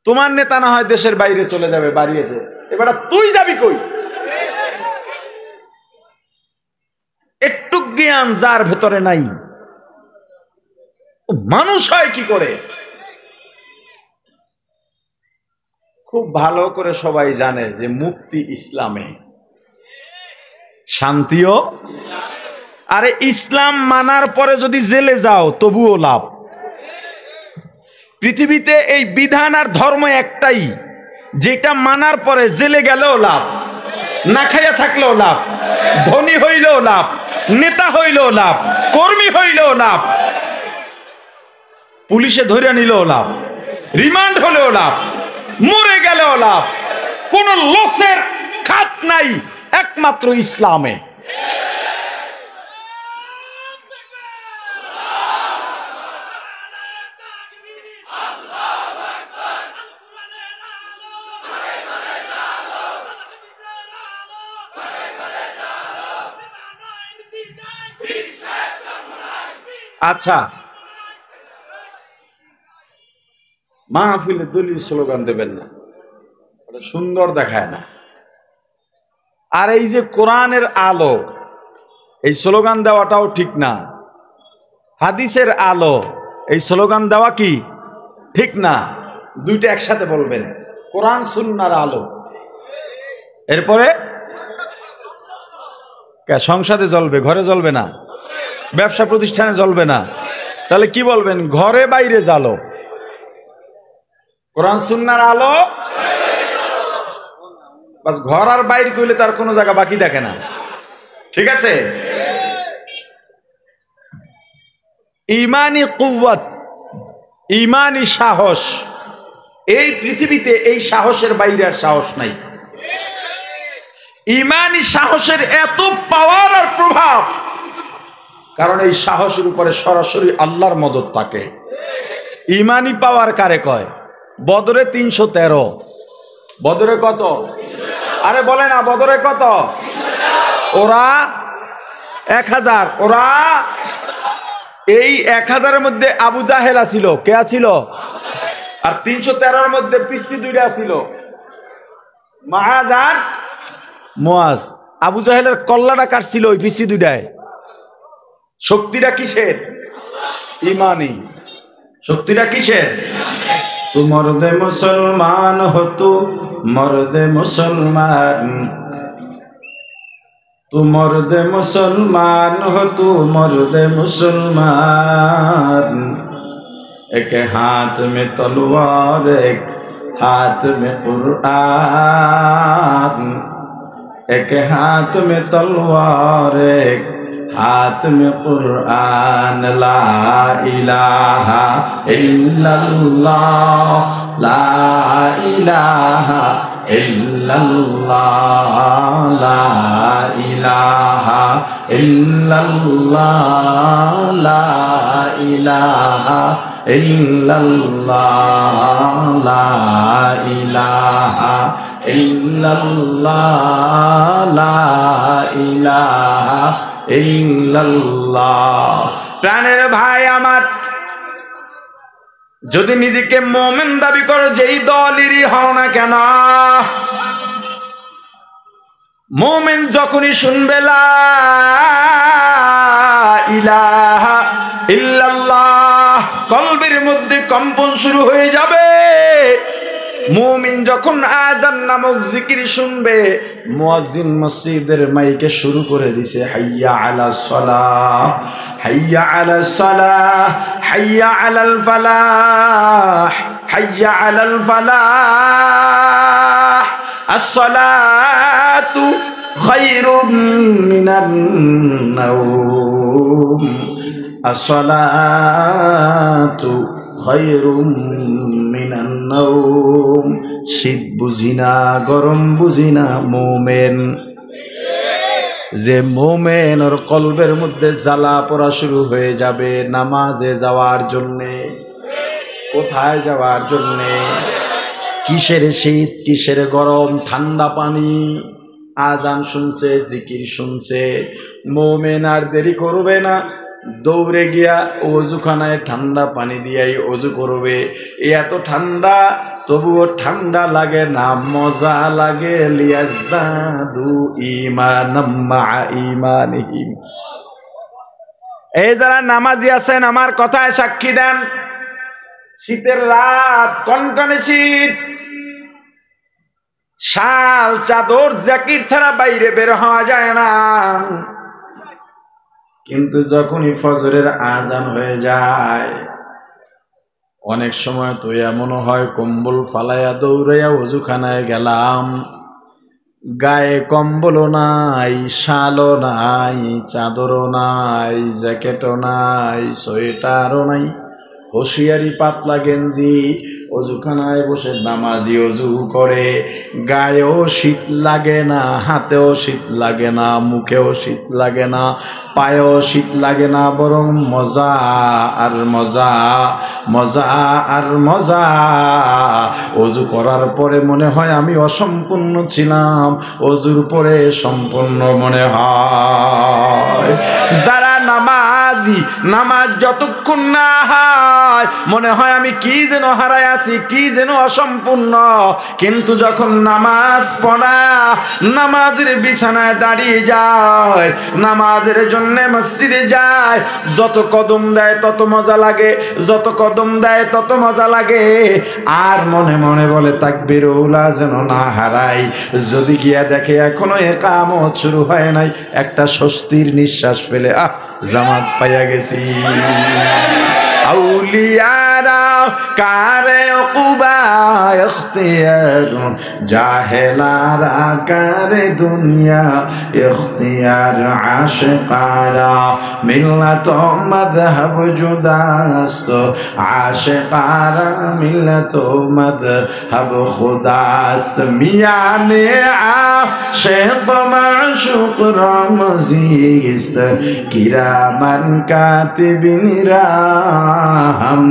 তোমার নেতা না হয় দেশের বাইরে চলে যাবে, বাড়িয়েছে, এবার তুই যাবি কই? একটু জ্ঞান যার ভেতরে নাই, মানুষ হয় কি করে? খুব ভালো করে সবাই জানে যে মুক্তি ইসলামে, শান্তিও। আরে ইসলাম মানার পরে যদি জেলে যাও তবুও লাভ। পৃথিবীতে এই বিধান আর ধর্ম একটাই, যেটা মানার পরে জেলে গেলেও লাভ, না খাইয়া থাকলেও লাভ, ধনী হইলেও লাভ, নেতা হইলেও লাভ, কর্মী হইলেও লাভ, পুলিশে ধরে নিলেও লাভ, রিমান্ড হলেও লাভ, মরে গেলেও লাভ। কোন লসের খাত নাই একমাত্র ইসলামে। আচ্ছা, মাহফিলে দলীয় স্লোগান দেবেন না, সুন্দর দেখায় না। আর এই যে কোরআনের আলো, এই স্লোগান দেওয়াটাও ঠিক না। হাদিসের আলো, এই স্লোগান দেওয়া কি ঠিক না। দুইটা একসাথে বলবেন, কোরআন সুন্নাহর আলো। এরপরে সংসদে জ্বলবে, ঘরে জ্বলবে না, ব্যবসা প্রতিষ্ঠানে জ্বলবে না। তাহলে কি বলবেন? ঘরে বাইরে জ্বালো, কোরআন সুন্নাহর আলো। বাস, ঘর আর বাইরে কইলে তার কোনো জায়গা বাকি থাকে না। ঠিক আছে? ইমানি কুওয়াত, ইমানি সাহস, এই পৃথিবীতে এই সাহসের বাইরে আর সাহস নাই। ইমানি সাহসের এত পাওয়ার আর প্রভাব, কারণ এই সাহসের উপরে সরাসরি আল্লাহর মদদ থাকে। ইমানি পাওয়ার কারে কয়? বদরে 313। বদরে কত? আরে বলে না, বদরে কত? ওরা 1000। ওরা এই 1000-এর মধ্যে আবু জাহেল আছিল। কে আছিল? আর 313-এর মধ্যে পিসি দুইটা ছিল, মাআজ আর মুআজ। আবু জাহেলের কল্লাটা কাটছিল ওই পিসি দুইটায়। শক্তিটা কিসের? ইমানি। শক্তিটা কিসের? তু মর্দে মুসলমান হতু মর্দে মুসলমান, তু মর্দে মুসলমান হতু মর্দে মুসলমান। এক হাত মে তলোয়ার এক হাত মে কুরআন, এক হাত মে তলোয়ার এক হাত মে কুরআন। লা ইলাহা ইল্লাল্লাহ, লা ইলাহা ইল্লাল্লাহ, লা ইলাহা ইল্লাল্লাহ, লা ইলাহা ইল্লাল্লাহ, লা ইলাহা ইল্লাল্লাহ, লা ইলাহা ইল্লাল্লাহ। প্রাণের ভাই আমার, যদি নিজেকে মুমিন দাবি করো, যেই দলেরই হও না কেন, মুমিন যখনই শুনবে লা ইলাহা ইল্লাল্লাহ, কলবের মধ্যে কম্পন শুরু হয়ে যাবে। মুমিন যখন আযান নামক জিকির শুনবে, মুয়াজ্জিন মসজিদের মাইকে শুরু করে দিছে, হাইয়া আলাস সালাহ, হাইয়া আলাস সালাহ, হাইয়া আলাল ফালাহ, হাইয়া আলাল ফালাহ, আস-সালাতু খায়রুম মিনান নাওম, আস-সালাতু খায়রুম মিনান নাওম। শীত বুঝি না, গরম বুঝি না, মোমেন যে মোমেন ওর কলবের মধ্যে জ্বালা পড়া শুরু হয়ে যাবে নামাজে যাওয়ার জন্যে। কোথায় যাওয়ার জন্যে? কিসের শীত, কিসের গরম, ঠান্ডা পানি। আজান শুনছে, জিকির শুনছে, মোমেন আর দেরি করবে না, দৌড়ে গিয়া ওযুখানায় ঠান্ডা পানি দিয়াই ওযু করবে। এত ঠান্ডা, তবুও ঠান্ডা লাগে না, মজা লাগে। লিয়াজদাদু ঈমানাম মা ঈমানিহিম। এই যারা নামাজি আছেন আমার কথায় সাক্ষী দেন, শীতের রাত, কনকনে শীত, শাল চাদর জ্যাকেট ছাড়া বাইরে বের হওয়া যায় না। কিন্তু যখনই ফজরের আজান হয়ে যায়, অনেক সময় তো এমনও হয় কম্বল ফালাইয়া দৌড়াইয়া ওযুখানায় গেলাম, গায়ে কম্বলও নাই, শালও নাই, চাদরও নাই, জ্যাকেটও নাই, সোয়েটারও নাই, হুঁশিয়ারি পাতলা গেঞ্জি, ওযুখানায় বসে নামাজি ওযু করে। গায়েও শীত লাগে না, হাতেও শীত লাগে না, মুখেও শীত লাগে না, পায়েও শীত লাগে না, বরং মজা আর মজা, মজা আর মজা। ওযু করার পরে মনে হয় আমি অসম্পূর্ণ ছিলাম, ওযুর পরে সম্পূর্ণ মনে হয়। যারা নামাজি, নামাজ যতক্ষণ না হয় মনে হয় আমি কি যেন হারায় আছি, কি যেন অসম্পূর্ণ। কিন্তু যখন নামাজ পড়া, নামাজের বিছানায় দাঁড়িয়ে যায়, নামাজের জন্য মসজিদে যায়, যত কদম দেয় তত মজা লাগে, যত কদম দেয় তত মজা লাগে। আর মনে মনে বলে তাকবীর উলা যেন না হারাই। যদি গিয়া দেখে এখনো ইকামত শুরু হয় নাই, একটা স্বস্তির নিঃশ্বাস ফেলে জামাত পাইয়া গেছি। আউলিয়ারা কারে উকুবা ইখতিয়ার, জাহেলারা কারে দুনিয়া ইখতিয়ার। আশিকারা মিল্লাত মাযহাব জুদাস্ত, আশিকারা মিল্লাত মাযহাব খুদাস্ত। মিয়ানে আশিক মাশুক রামজিস্ত, কিরামান কাতিবিনরা হাম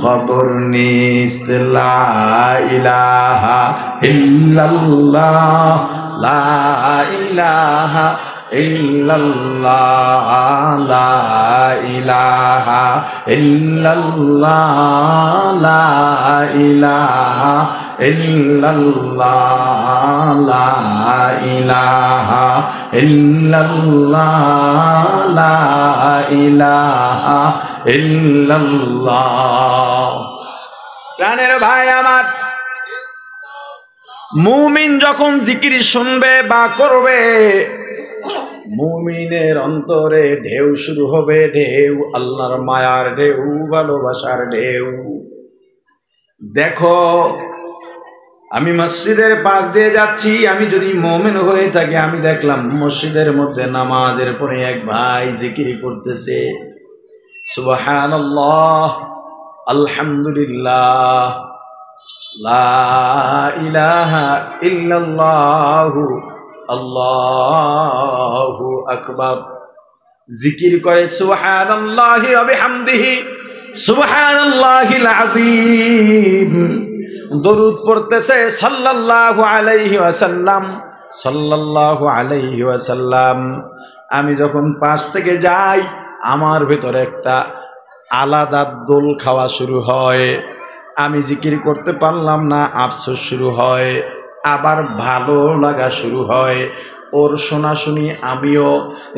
খবর নিস্ত। লা ইলাহা ইল্লাল্লাহ, লা ইলাহা ইল্লাল্লাহ, লা ইলাহা ইল্লাল্লাহ, লা ইলাহা ইল্লাল্লাহ, লা ইলাহা ইল্লাল্লাহ, লা ইলাহা ইল্লাল্লাহ। প্রাণের ভাই আমার, মুমিন যখন জিকির শুনবে বা করবে, মুমিনের অন্তরে ঢেউ শুরু হবে, ঢেউ, আল্লাহর মায়ার ঢেউ, ভালোবাসার ঢেউ। দেখো, আমি মসজিদের পাশ দিয়ে যাচ্ছি, আমি যদি মুমিন হয়ে থাকি, আমি দেখলাম মসজিদের মধ্যে নামাজের পরে এক ভাই জিকির করতেছে, সুবহানাল্লাহ, আলহামদুলিল্লাহ, লা ইলাহা ইল্লাল্লাহু, আল্লাহু আকবার। জিকির করে সুবহানাল্লাহি ওয়া বিহামদিহি, সুবহানাল্লাহিল আযীম। দরুদ পড়তেছে সাল্লাল্লাহু আলাইহি ওয়াসাল্লাম, সাল্লাল্লাহু আলাইহি ওয়াসাল্লাম। আমি যখন পাশ থেকে যাই, আমার ভেতরে একটা আলাদা দোল খাওয়া শুরু হয়। আমি জিকির করতে পারলাম না, আফসোস শুরু হয়, আবার ভালো লাগা শুরু হয়। ওর শোনা শুনি আমিও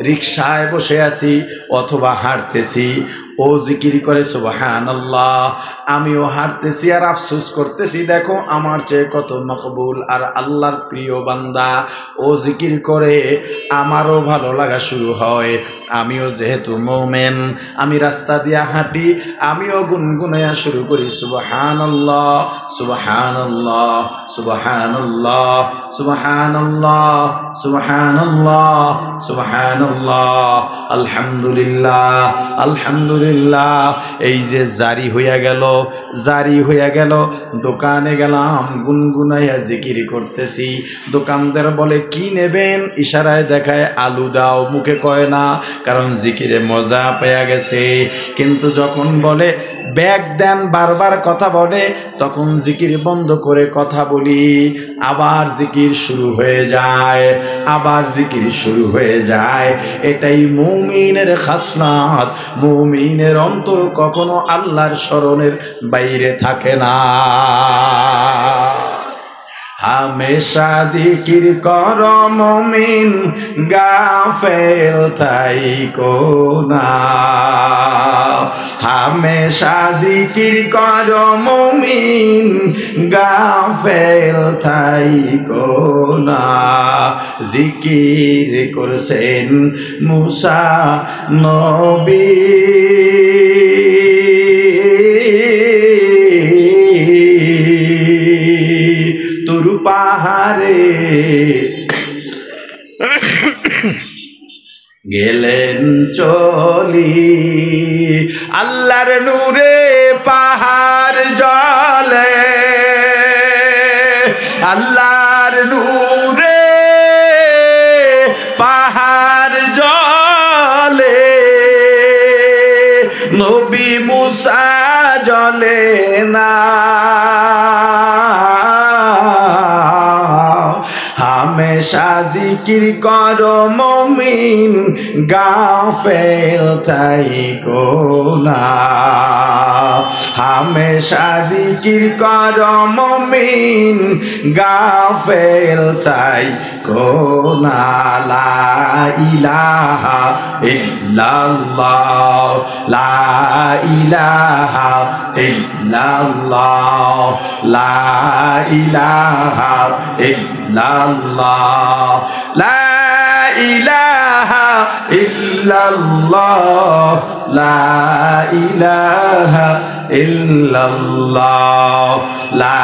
রিকশায় বসে আছি অথবা হাঁটতেছি, ও জিকির করে সুবহানাল্লাহ। আমিও হাঁটতেছি আর আফসোস করতেছি, দেখো আমার চেয়ে কত মকবুল আর আল্লাহর প্রিয় বান্দা। ও জিকির করে আমারও ভালো লাগা শুরু হয়। আমিও যেহেতু মুমিন, আমি রাস্তা দিয়ে হাঁটি, আমিও গুনগুনাইয়া শুরু করি সুবহানাল্লাহ সুবহানাল্লাহ সুবহানাল্লাহ সুবহানাল্লাহ সুবহানাল্লাহ সুবহানাল্লাহ আলহামদুলিল্লাহ আলহামদুলিল্লাহ। এই যে জারি হইয়া গেল, দোকানে গেলাম, গুনগুনাইয়া জিকির করতেছি। দোকানদার বলে কি নেবেন, ইশারায় দেখায় আলু দাও, মুখে কয় না, কারণ জিকিরে মজা পেয়ে গেছে। কিন্তু যখন বলে ব্যাগ দেন, বারবার কথা বলে, তখন জিকির বন্ধ করে কথা বলি, আবার জিকির শুরু হয়ে যায়। এটাই মুমিনের খাসলাত। মুমিনের অন্তর কখনো আল্লাহর স্মরণের বাইরে থাকে না। হামেশা জিকির কর মুমিন, গাফেল থাইকো না। হামেশা জিকির কর মুমিন, গাফেল থাইকো না। জিকির করছেন মুসা নবী, তুর পাহাড়ে গেলেন চলি, আল্লাহর নূরে পাহাড় জ্বলে, আল্লাহর নূরে পাহাড় জ্বলে, নবী মুসা জ্বলে না। হামেশা জিকির কর মুমিন, গাফেল থাইকো না। হামেশা জিকির কর মুমিন, গাফেল থাইকো না। লা ইলাহা ইল্লাল্লাহ, লা ইলাহা ইল্লাল্লাহ, লা ইলাহা ইল্লাল্লাহ, লা ইলাহা ইল্লাল্লাহ, লা ইলাহা ইল্লাল্লাহ, লা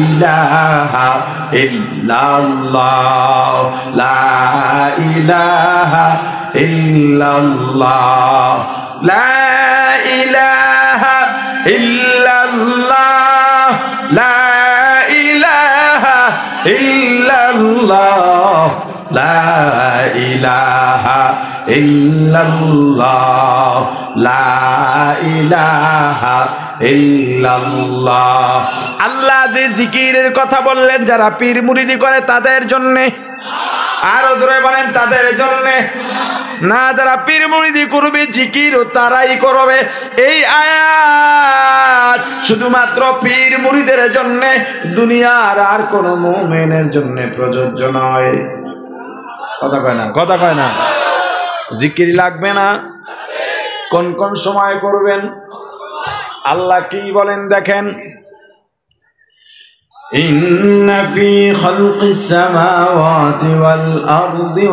ইলাহা ইল্লাল্লাহ, লা ইলাহা ইল্লাল্লাহ, লা ইলাহা ইল্লাল্লাহ, লা ইলাহা ইল্লাল্লাহ, লা ইলাহা ইল্লাল্লাহ, লা ইলাহা ইল্লাল্লাহ। আল্লাহ যে জিকিরের কথা বললেন, যারা পীর মুরিদি করে তাদের জন্যে, আরো জোরে বলেন তাদের জন্যে না, যারা পীর মুরিদি করবে জিকির তারাই করবে। এই আয়াত শুধুমাত্র পীর মুরিদের জন্য, দুনিয়ার আর কোন মুমিনের জন্য প্রযোজ্য নয়। কথা কয় না জিকির লাগবে না। কোন কোন সময় করবেন আল্লাহ কি বলেন দেখেন, ইন্না ফি খালকিস সামাওয়াতি ওয়াল আরদি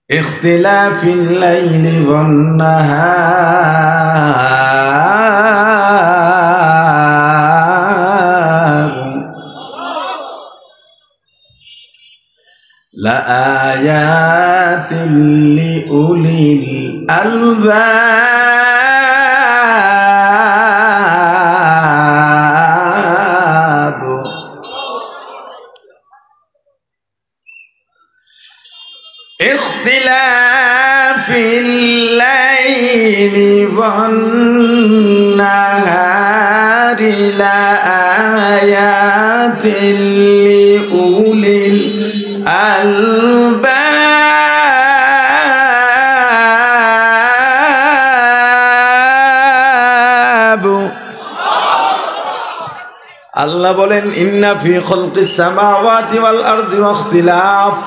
ইখতিলাফিল লাইলি ওয়ান নাহার লাআয়াতিন লিউলিল আলবাব। ইখতিলাফিল লাইলি ওয়ান নাহারি লাআয়াতিন লিউলিল আল্লাহ বলেন ইন্না ফি খালকিস সামাওয়াতি ওয়াল আরদি ওয়াখতিলাফ,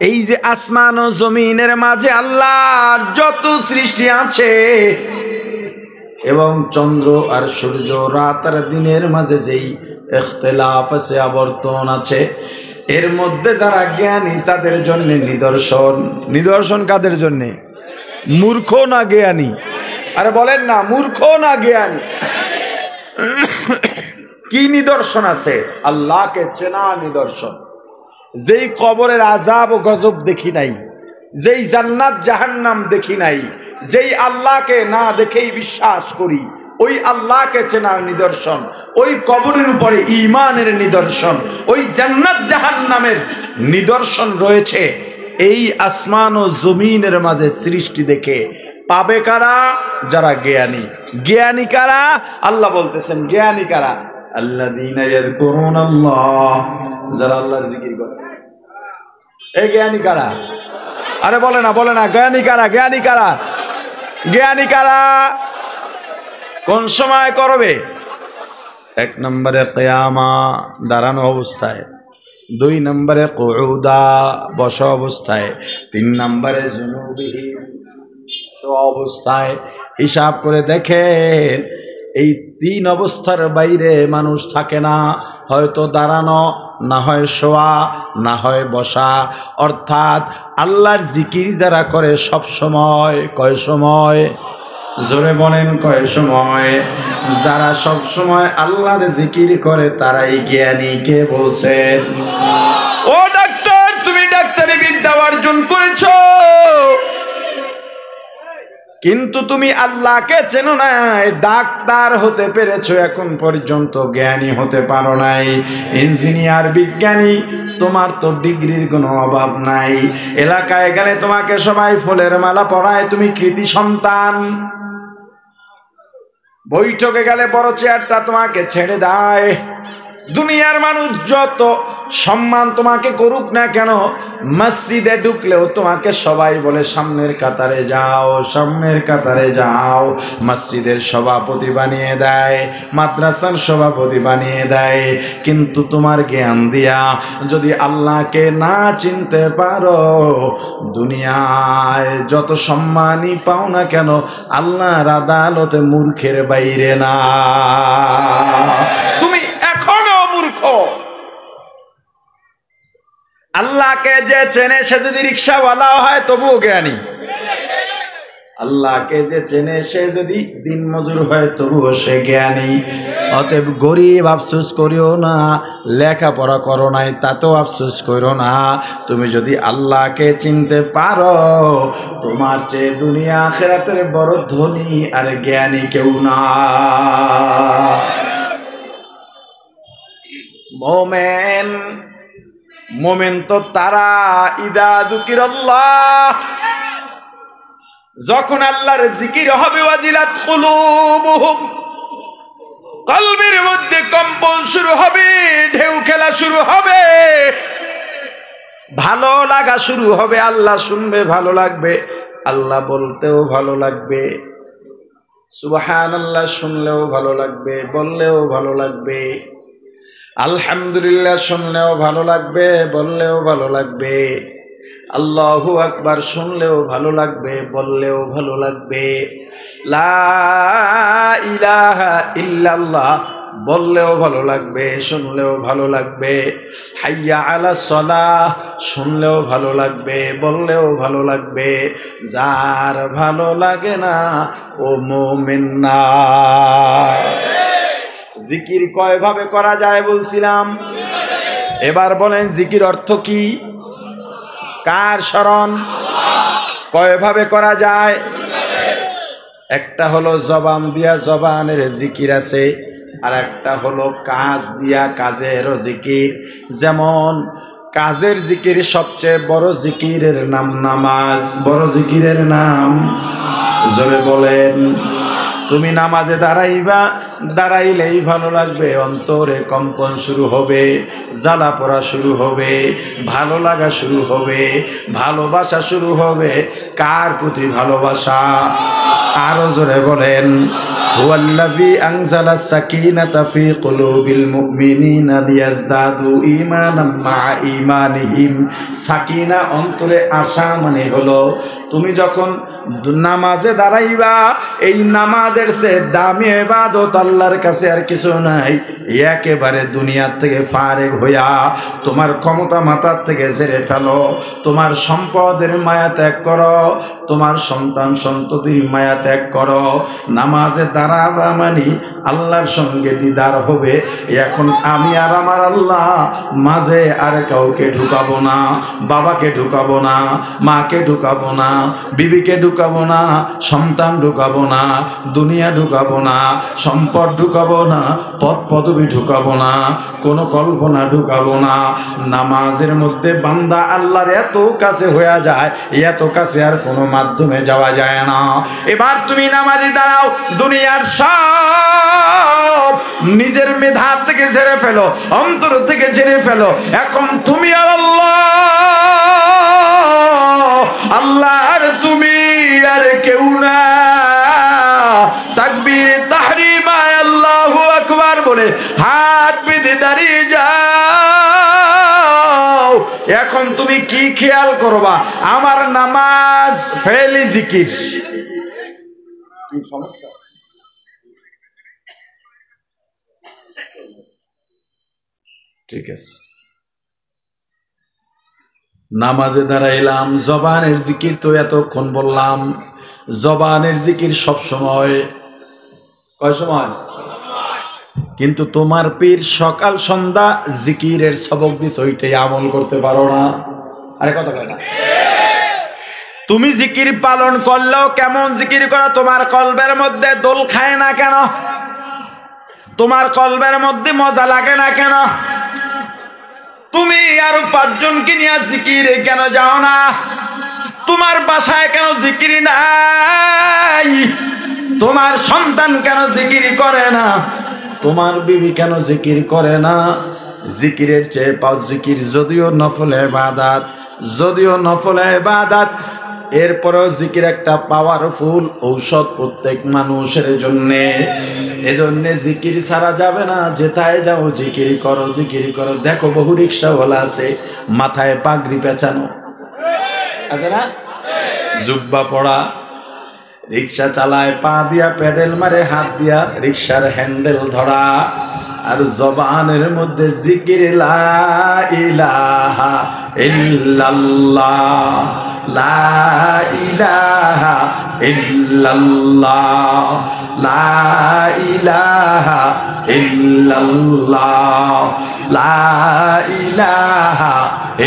এই যে আসমান ও জমিনের মাঝে আল্লাহর যত সৃষ্টি আছে এবং চন্দ্র আর সূর্য, রাত আর দিনের মাঝে যেই ইখতিলাফ আছে, আবর্তন আছে, এর মধ্যে যারা জ্ঞানী তাদের জন্য নিদর্শন। নিদর্শন কাদের জন্য? মূর্খ না জ্ঞানী? আরে বলেন না, মূর্খ না জ্ঞানী? কি নিদর্শন আছে? আল্লাহকে চেনা নিদর্শন। যেই কবরের আযাব ও গজব দেখি নাই, যেই জান্নাত জাহান্নাম দেখি নাই, যেই আল্লাহকে না দেখেই বিশ্বাস করি, ওই আল্লাহকে চেনার নিদর্শন, ওই কবরের উপরে ঈমানের নিদর্শন, ওই জান্নাত জাহান্নামের নিদর্শন রয়েছে এই আসমান ও জমিনের মাঝে সৃষ্টি দেখে। পাবে কারা? যারা জ্ঞানী। জ্ঞানী কারা? আল্লাহ বলতেছেন জ্ঞানী কারা? আল্লাযীনা ইয়াযকুরুনাল্লাহ, যারা আল্লাহর জিকির করে। এই জ্ঞানী কারা? আরে বলে না, বলে না, জ্ঞানী কারা? জ্ঞানী কারা? জ্ঞানী কারা? কোন সময় করবে? এক নম্বরে কিয়ামা, দাঁড়ানো অবস্থায়। দুই নম্বরে কুউদা, বসা অবস্থায়। তিন নম্বরে জুনুবিহি, অবস্থায়। হিসাব করে দেখেন, এই তিন অবস্থার বাইরে মানুষ থাকে না। হয়তো দাঁড়ানো, না হয় শোয়া, না হয় বসা। অর্থাৎ আল্লাহর জিকির যারা করে সব সময়, কয় সময়? জোরে বলেন, কয় সময়? যারা সব সময় আল্লাহর জিকির করে তারাই জ্ঞানী। কে বলছেন? ও ডাক্তার, তুমি ডাক্তারি বিদ্যা অর্জন করেছো, কিন্তু তুমি আল্লাহকে চেনো না। ডাক্তার হতে পেরেছো, এখন পর্যন্ত জ্ঞানী হতে পারো নাই। ইঞ্জিনিয়ার, বিজ্ঞানী, তোমার তো ডিগ্রির কোনো অভাব নাই। এলাকায় গেলে তোমাকে সবাই ফুলের মালা পরায়, তুমি কৃতি সন্তান। বৈঠকে গেলে বড় চেয়ারটা তোমাকে ছেড়ে দেয়। দুনিয়ার মানুষ যত সম্মান তোমাকে করুক না কেন, মসজিদে ঢুকলেও তোমাকে সবাই বলে সামনের কাতারে যাও, সামনের কাতারে যাও। মসজিদের সভাপতি বানিয়ে দেয়, মাদ্রাসার সভাপতি বানিয়ে দেয়। কিন্তু তোমার জ্ঞান দিয়া যদি আল্লাহকে না চিনতে পারো, দুনিয়ায় যত সম্মানই পাও না কেন, আল্লাহর আদালতে মূর্খের বাইরে না। তুমি এখনো মূর্খ। আল্লাহকে যে চেনে সে যদি রিক্সাওয়ালা হয় তবুও জ্ঞানী। আল্লাহকে যে চেনে সে যদি দিনমজুর হয় তবুও সে জ্ঞানী। অতএব গরিব আফসোস করিও না, লেখাপড়া করো নাই তাতেও আফসোস করো না। তুমি যদি আল্লাহকে চিনতে পারো, তোমার চেয়ে দুনিয়া আখিরাতের বড় ধনী আর জ্ঞানী কেউ না। মোমেন, মোমেন তো তারা ইদা যুকিরাল্লাহ, যখন আল্লাহর জিকির হবে, ওয়াজিলাত কুলুবুহুম, কলবের মধ্যে কম্পন শুরু হবে, ঢেউ খেলা শুরু হবে, ভালো লাগা শুরু হবে। আল্লাহ শুনবে ভালো লাগবে, আল্লাহ বলতেও ভালো লাগবে, সুবহানাল্লাহ শুনলেও ভালো লাগবে, বললেও ভালো লাগবে, আলহামদুলিল্লাহ শুনলেও ভালো লাগবে, বললেও ভালো লাগবে, আল্লাহু আকবার শুনলেও ভালো লাগবে, বললেও ভালো লাগবে, লা ইলাহা ইল্লাল্লাহ বললেও ভালো লাগবে, শুনলেও ভালো লাগবে, হাইয়া আলা সালাহ শুনলেও ভালো লাগবে, বললেও ভালো লাগবে। যার ভালো লাগে না ও মুমিন না। জিকির কয় ভাবে করা যায় বলছিলাম? এবার বলেন জিকির অর্থ কি? কার শরণ? কয় ভাবে করা যায়? একটা হলো জবান দিয়া জবানের জিকির আছে, আর একটা হলো কাজ দিয়া কাজেরও জিকির। যেমন কাজের জিকির সবচেয়ে বড় জিকিরের নাম নামাজ। বড় জিকিরের নাম জোরে বলেন। তুমি নামাজে দাঁড়াইবা, দাঁড়াইলেই ভালো লাগবে, অন্তরে কম্পন শুরু হবে, জ্বালা পোড়া শুরু হবে, ভালো লাগা শুরু হবে, ভালোবাসা শুরু হবে। কার প্রতি ভালোবাসা? আরো জোরে বলেন, হুয়াল্লাযী আনজালাস সাকিনাতা ফী কুলুবিল মুমিনিনা লিয়াজদাদু ঈমানাম মা ঈমানিহিম। সাকিনা অন্তরে আসা মানে হলো তুমি যখন নামাজে দাঁড়াইবা, এই নামাজের চেয়ে দামি ইবাদত আল্লাহর কাছে আর কিছু নাই। একেবারে দুনিয়ার থেকে ফারেগ হইয়া তোমার ক্ষমতা মাথার থেকে ঝেড়ে ফেলো, তোমার সম্পদের মায়া ত্যাগ করো, তোমার সন্তান সন্ততির মায়া ত্যাগ করো। নামাজে দাঁড়াবা মানে আল্লাহর সঙ্গে দিদার হবে। এখন আমি আর আমার আল্লাহ মাঝে আর কাউকে ঢুকাবো না, বাবাকে ঢুকাবো না, মাকে ঢুকাবো না, বিবিকে ঢুকাবো না, সন্তান ঢুকাবো না, দুনিয়া ঢুকাবো না, সম্পদ ঢুকাবো না, পদ পদবি ঢুকাবো না, কোনো কল্পনা ঢুকাবো না। নামাজের মধ্যে বান্দা আল্লাহর এত কাছে হয়ে যায়, এত কাছে আর কোনো মাধ্যমে যাওয়া যায় না। এবার তুমি নামাজে দাঁড়াও, দুনিয়ার সব নিজের মেধা থেকে ঝেড়ে ফেলো, অন্তর থেকে ঝেড়ে ফেলো। এখন তুমি আর আল্লাহ, আল্লাহ আর তুমি, আর কেউ না। তাকবীর তাহরিমা আল্লাহু আকবার বলে হাত বেঁধে দাঁড়িয়ে যাও। এখন তুমি কি খেয়াল করবা? আমার নামাজ ফেলি জিকির। ঠিক আছে, নামাজে দাঁড়াইলাম, জবানের জিকির তো এতক্ষণ বললাম। জবানের জিকির সব সময়, কয় সময়? কিন্তু তোমার পীর সকাল সন্ধ্যা জিকিরের সবক দিস, ওইটাই আমল করতে পারো না। আরে কথা কয় না? তুমি জিকির পালন করলেও কেমন জিকির করো? তোমার কলবের মধ্যে দোল খায় না কেন? তোমার কলবের মধ্যে মজা লাগে না কেন? তুমি আরো 5 জনকে নিয়ে জিকিরে কেন যাও না? তোমার বাসায় কেন জিকির নাই? তোমার সন্তান কেন জিকির করে না? তোমার বিবি কেন জিকির করে না? জিকিরের চেয়ে পাও জিকির যদিও নফল ইবাদত, যদিও নফল ইবাদত, এরপরেও জিকির একটা পাওয়ারফুল ঔষধ প্রত্যেক মানুষের জন্যে। এজন্য জিকির ছাড়া যাবে না। যেথায় যাও জিকির করো, জিকির করো। দেখো বহু রিক্সাওয়ালা আছে, মাথায় পাগড়ি পেঁচানো আছে না, জুব্বা পড়া, রিক্সা চালায়, পা দিয়া পেডেল মারে, হাত দিয়া রিক্সার হ্যান্ডেল ধরা, আর জবানের মধ্যে জিকির লা ইলাহা ইল্লাল্লাহ, লা ইলাহা ইল্লাল্লাহ, লা ইলাহা ইল্লাল্লাহ, লা ইলাহা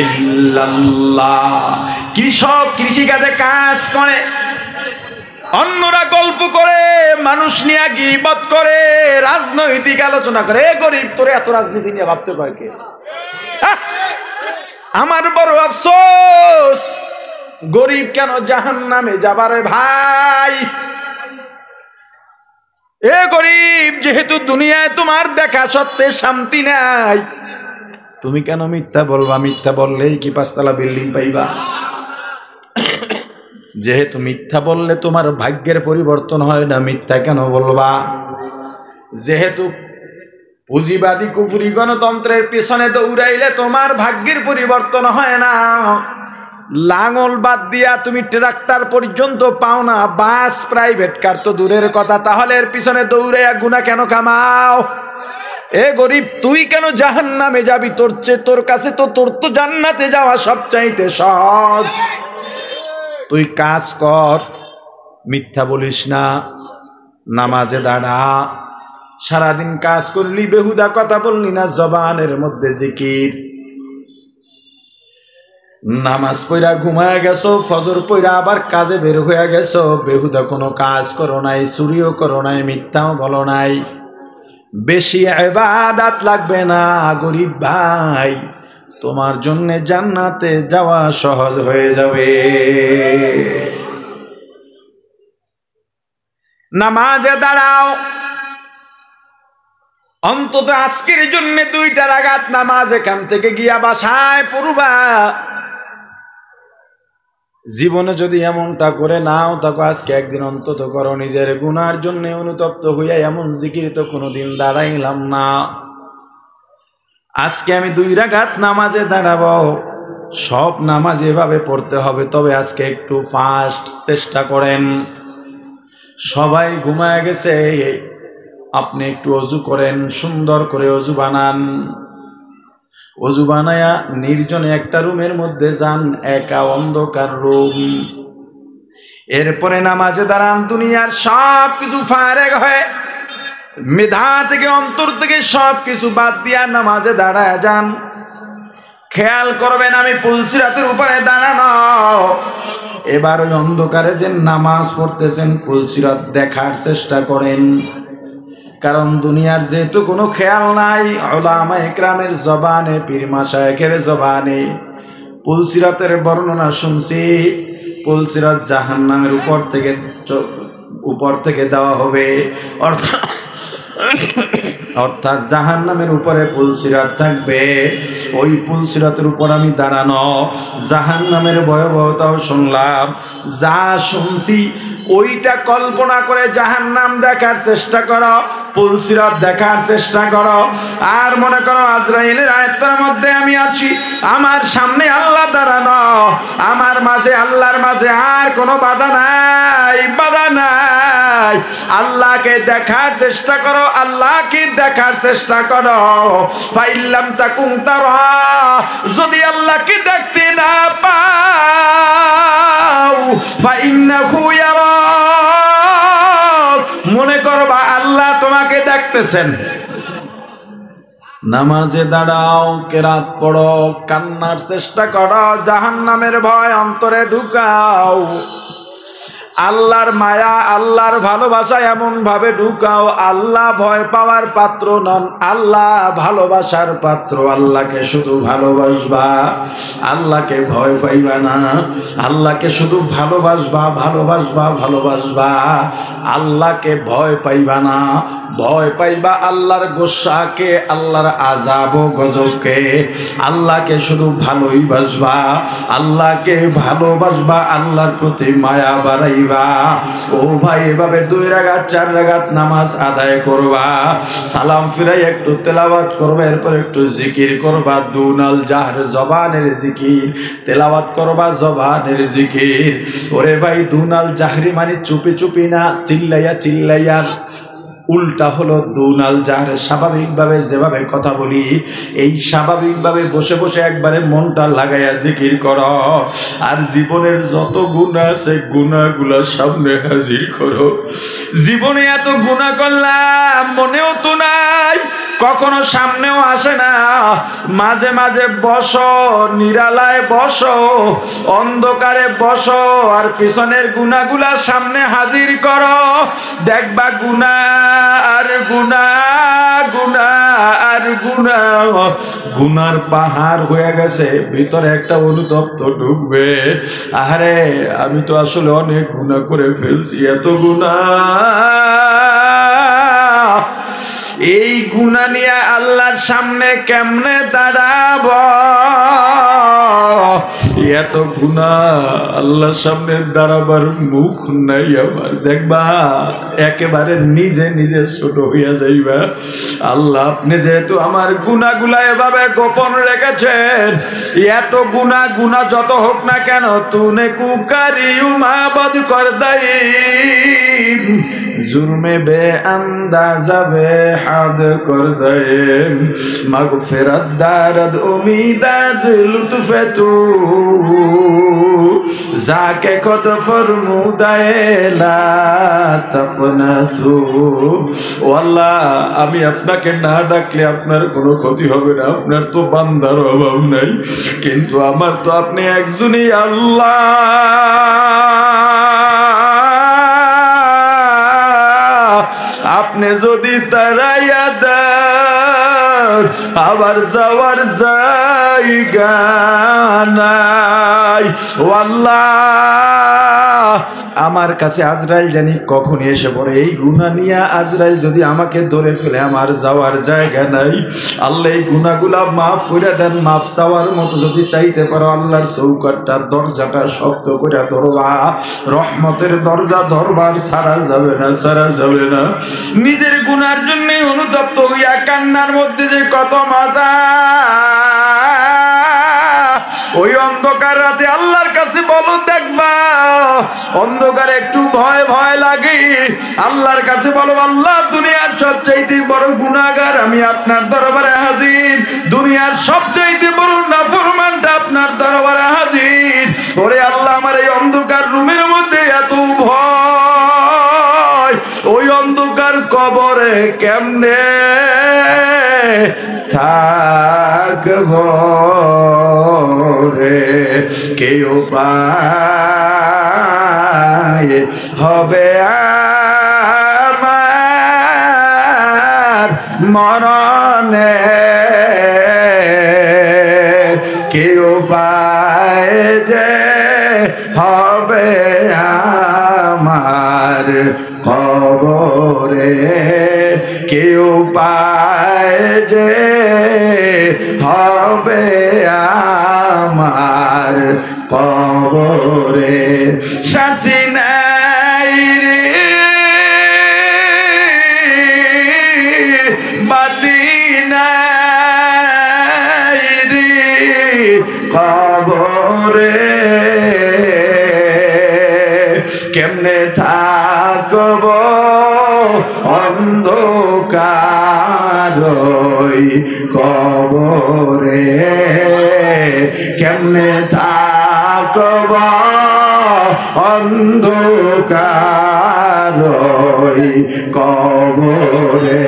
ইল্লাল্লাহ। কৃষক কৃষিকাজে কাজ করে, অন্যরা গল্প করে, মানুষ নিয়ে গীবত করে, রাজনৈতিক আলোচনা করে। এ গরিব, তোরে এত রাজনীতি নিয়ে ভাবতে কয় কে? আমার বড় আফসোস, গরিব কেন জাহান্নামে যাবারে ভাই? এ গরিব, যেহেতু দুনিয়ায় তোমার দেখা সত্ত্বে শান্তি নাই, তুমি কেন মিথ্যা বলবা? মিথ্যা বললেই কি 5 তলা বিল্ডিং পাইবা? যেহেতু মিথ্যা বললে তোমার ভাগ্যের পরিবর্তন হয় না, মিথ্যা কেন বলবা? যেহেতু পুঁজিবাদী কুফরি গণতন্ত্রের পিছনে দৌড়াইলে তোমার ভাগ্যের পরিবর্তন হয় না, লাঙল বাদ দিয়া তুমি ট্রাক্টর পর্যন্ত পাও না, বাস প্রাইভেট কার তো দূরের কথা, তাহলে এর পিছনে দৌড়াইয়া গুনাহ কেন কামাও? এ গরিব, তুই কেন জাহান্নামে যাবি? তোর কাছে তো তোর তো জান্নাতে যাওয়া সবচাইতে সহজ। তুই কাজ কর, মিথ্যা বলিস না, নামাজে দাঁড়া, সারাদিন কাজ করলি, বেহুদা কথা বললি না, জবানের মধ্যে জিকির। নামাজ পড়া ঘুমায় গেছো, ফজর পড়া আবার কাজে বের হয়ে গেছো, বেহুদা কোনো কাজ করো নাই, চুরিও করো নাই, মিথ্যাও বলো নাই। বেশি ইবাদত লাগবে না গরিব ভাই, তোমার জন্য জান্নাতে যাওয়া সহজ হয়ে যাবে। নামাজে দাঁড়াও, অন্তত আজকের জন্য 2টা রাকাত নামাজ এখান থেকে গিয়া বাসায় পড়বা। জীবনে যদি এমনটা করে নাও তাকে আজকে একদিন অন্তত করো। নিজের গুনার জন্য অনুতপ্ত হইয়া এমন জিকির তো কোনোদিন দাঁড়াইলাম না। আজকে আমি 2 রাকাত নামাজে দাঁড়াবো। সব নামাজ এভাবে পড়তে হবে, তবে আজকে একটু ফাস্ট চেষ্টা করেন। সবাই ঘুমায় গেছে, আপনি একটু অজু করেন, সুন্দর করে অজু বানান। অজু বানায়া নির্জনে একটা রুমের মধ্যে যান, একা অন্ধকার রুম। এরপরে নামাজে দাঁড়ান। দুনিয়ার সব কিছু ফারেগ হয়ে মেধা থেকে অন্তর থেকে সব কিছু বাদ দিয়া নামাজে দাঁড়ায় যান। খেয়াল করবেন আমি পুলসিরাতের উপরে দাঁড়ানো। এবার ওই অন্ধকারে যে নামাজ পড়তেছেন পুলসিরাত দেখার চেষ্টা করেন, কারণ দুনিয়ার যেহেতু কোনো খেয়াল নাই, উলামা ইকরামের জবানে, পীর মাশায়েখের জবানে পুলসিরাতের বর্ণনা শুনছি। পুলসিরাত জাহান্নামের উপর থেকে দেওয়া হবে, অর্থাৎ জাহান্নামের উপরে পুলসিরাত থাকবে। ওই পুলসিরাতের উপর আমি দাঁড়ানো। জাহান্নামের ভয়াবহতাও শুনলাম, যা শুনছি ওইটা কল্পনা করে জাহান্নাম দেখার চেষ্টা করো, পুলসিরাত দেখার চেষ্টা করো। আর মনে করো আজরাইলের আয়াতের মধ্যে আমি আছি, আমার সামনে আল্লাহ দাঁড়ানো, আমার মাঝে আল্লাহর মাঝে আর কোনো বাধা নাই, বাধা নাই। আল্লাহকে দেখার চেষ্টা করো, আল্লাহকে দেখার চেষ্টা করো। ফাইল্লাম তাকুম তারা, যদি আল্লাহকে দেখতে না পাও ফাইন্নাহু ইয়ারাক, মনে করবা আল্লাহ তোমাকে দেখতেছেন। নামাজে দাঁড়াও, কেরাত পড়ো, কান্নার চেষ্টা করো, জাহান্নামের ভয় অন্তরে ঢুকাও। আল্লাহর মায়া, আল্লাহর ভালোবাসা এমন ভাবে ঢুকাও, আল্লাহ ভয় পাওয়ার পাত্র নন, আল্লাহ ভালোবাসার পাত্র। আল্লাহকে শুধু ভালোবাসবা, আল্লাহকে ভয় পাইবা না। আল্লাহকে শুধু ভালোবাসবা, ভালোবাসবা, ভালোবাসবা, আল্লাহকে ভয় পাইবা না। ভয় পাইবা আল্লাহর গোসাকে, আল্লাহর আযাব ও গজবকে। আল্লাহকে শুধু ভালোই বাসবা, আল্লাহকে ভালোবাসবা, আল্লাহর প্রতি মায়া বাড়াইবা। ও ভাই, এভাবে 2 রাকাত 4 রাকাত নামাজ আদায় করবা, সালাম ফিরাই একটু তেলাওয়াত করবা, এরপর একটু জিকির করবা। দুনাল জাহর, জবানের জিকির, তেলাওয়াত করবা জবানের জিকির। ওরে ভাই, দুনাল জাহরি মানে চুপি চুপি না, চিল্লাইয়া চিল্লাইয়া। উল্টা হলো দুনাল জাহর, স্বাভাবিকভাবে যেভাবে কথা বলি এই স্বাভাবিকভাবে বসে বসে একবারে মনটা লাগাইয়া জিকির করো। আর জীবনের যত গুনাহ আছে গুনাহগুলো সামনে হাজির করো। জীবনে এত গুনাহ করলাম, মনেও তো নাই, কখনো সামনেও আসে না। মাঝে মাঝে বসো, নিরালায় বসো, অন্ধকারে বসো, আর পিছনের গুনাহগুলা সামনে হাজির করো। দেখবা গুনাহ আর গুনাহ, গুনাহ আর গুনাহ, গুনার পাহাড় হয়ে গেছে। ভিতরে একটা অনুতপ্ত ঢুকবে, আরে আমি তো আসলে অনেক গুনাহ করে ফেলছি, এত গুনাহ। এই গুনাহ নিয়ে আল্লাহর সামনে কেমনে দাঁড়াবো? এত গুনাহ, আল্লাহর সামনে দাঁড়াবার মুখ নাই আমার। দেখবা একেবারে নিজে নিজে ছোট হইয়া যাইবা। আল্লাহ, আপনি যেহেতু আমার গুনাহগুলা এভাবে গোপন রেখেছেন, এত গুনাহ যত হোক না কেন, তুনে কুকারিউ মাবদ কর দাই, जुर्मे बे अंदाजा बे हद कर दे, मगफिरत दारद उम्मीदाज लुत्फे तू, जाके खुद फरमुदाए ला तपना तू। ओ अल्लाह, আমি আপনাকে না ডাকলে আপনার কোনো ক্ষতি হবে না, আপনার তো বান্দার অভাব নাই, কিন্তু আমার তো আপনি একজনই আল্লাহ। আপনি যদি তারাইয়া দেন, আবার যাওয়ার জায়গা নাই। ও আল্লাহ, আমার কাছে আজরাইল জানি কখন এসে পড়ে। এই গুনাহ নিয়ে আজরাইল যদি আমাকে ধরে ফেলে আমার যাওয়ার জায়গা নাই। আল্লাহ এই গুনাহগুলা মাফ করে দেন। মাফ চাওয়ার মতো যদি চাইতে পারো আল্লাহর চৌকাঠটার দরজাটা শক্ত করে ধরবা, রহমতের দরজা ধরবার ছাড়া যাবে না, ছাড়া যাবে না। নিজের গুনার জন্য অনুতপ্ত হইয়া কান্নার মধ্যে যে কত মজা। ওই অন্ধকার রাতে আল্লাহর কাছে বলো, দেখবা অন্ধকারে একটু ভয় ভয় লাগে। আল্লাহর কাছে বলো, আল্লাহ দুনিয়ার সবচাইতে বড় গুনাহগার আমি আপনার দরবারে হাজির। দুনিয়ার সবচাইতে বড় নাফরমানটা আপনার দরবারে হাজির। ওরে আল্লাহ, আমার এই অন্ধকার রুমের মধ্যে এত ভয়, ওই অন্ধকার কবরে কেমনে থাকব রে, কেউ পায় হবে আমার মরণে, কেউ পায় যে হবে আমার কবরে, কেউ পায় যে হবে আমার কবরে। সাথী নাই রে বাতি নাই রে কবরে, কেমনে থাকব অন্ধকার কবরে, কেমনে থাকব অন্ধকার কবরে।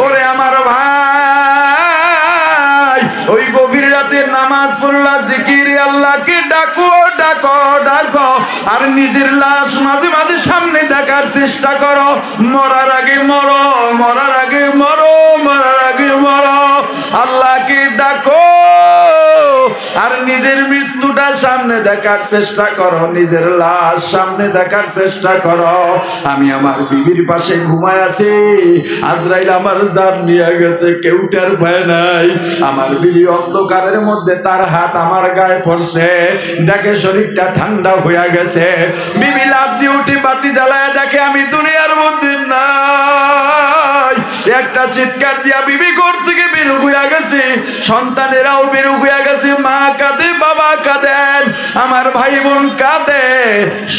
ওরে আমার ভাই, ওই গভীর রাতে নামাজ পড়লা, জিকির আল্লাহকে ডাকো ডাকো ডাকো, আর নিজের লাশ মাঝে মাঝে সামনে দেখার চেষ্টা করো। মরার আগে মরো, মরার আগে মরো, মরার আগে মরো। আল্লাহকে ডাকো আর নিজের মৃত্যুটা সামনে দেখার চেষ্টা করো, নিজের লাশ সামনে দেখার চেষ্টা করো। আমি আমার বিবির পাশে ঘুমায় আছি, আজরাইল আমার জান নিয়ে গেছে, কেউ টের পায় নাই। আমার বিবি অন্ধকারের মধ্যে তার হাত আমার গায়ে পড়ছে, দেখে শরীরটা ঠান্ডা হয়ে গেছে। বিবি লাফ দিয়ে উঠে বাতি জ্বালায় দেখে আমি দুনিয়ার মধ্যে নাই। একটা চিৎকার দিয়া বিবি ঘর থেকে বের হয়ে গেছে, সন্তানেরাও বের হয়ে গেছে। মা কাঁদে, বাবা কাঁদেন, আমার ভাই বোন কাঁদে,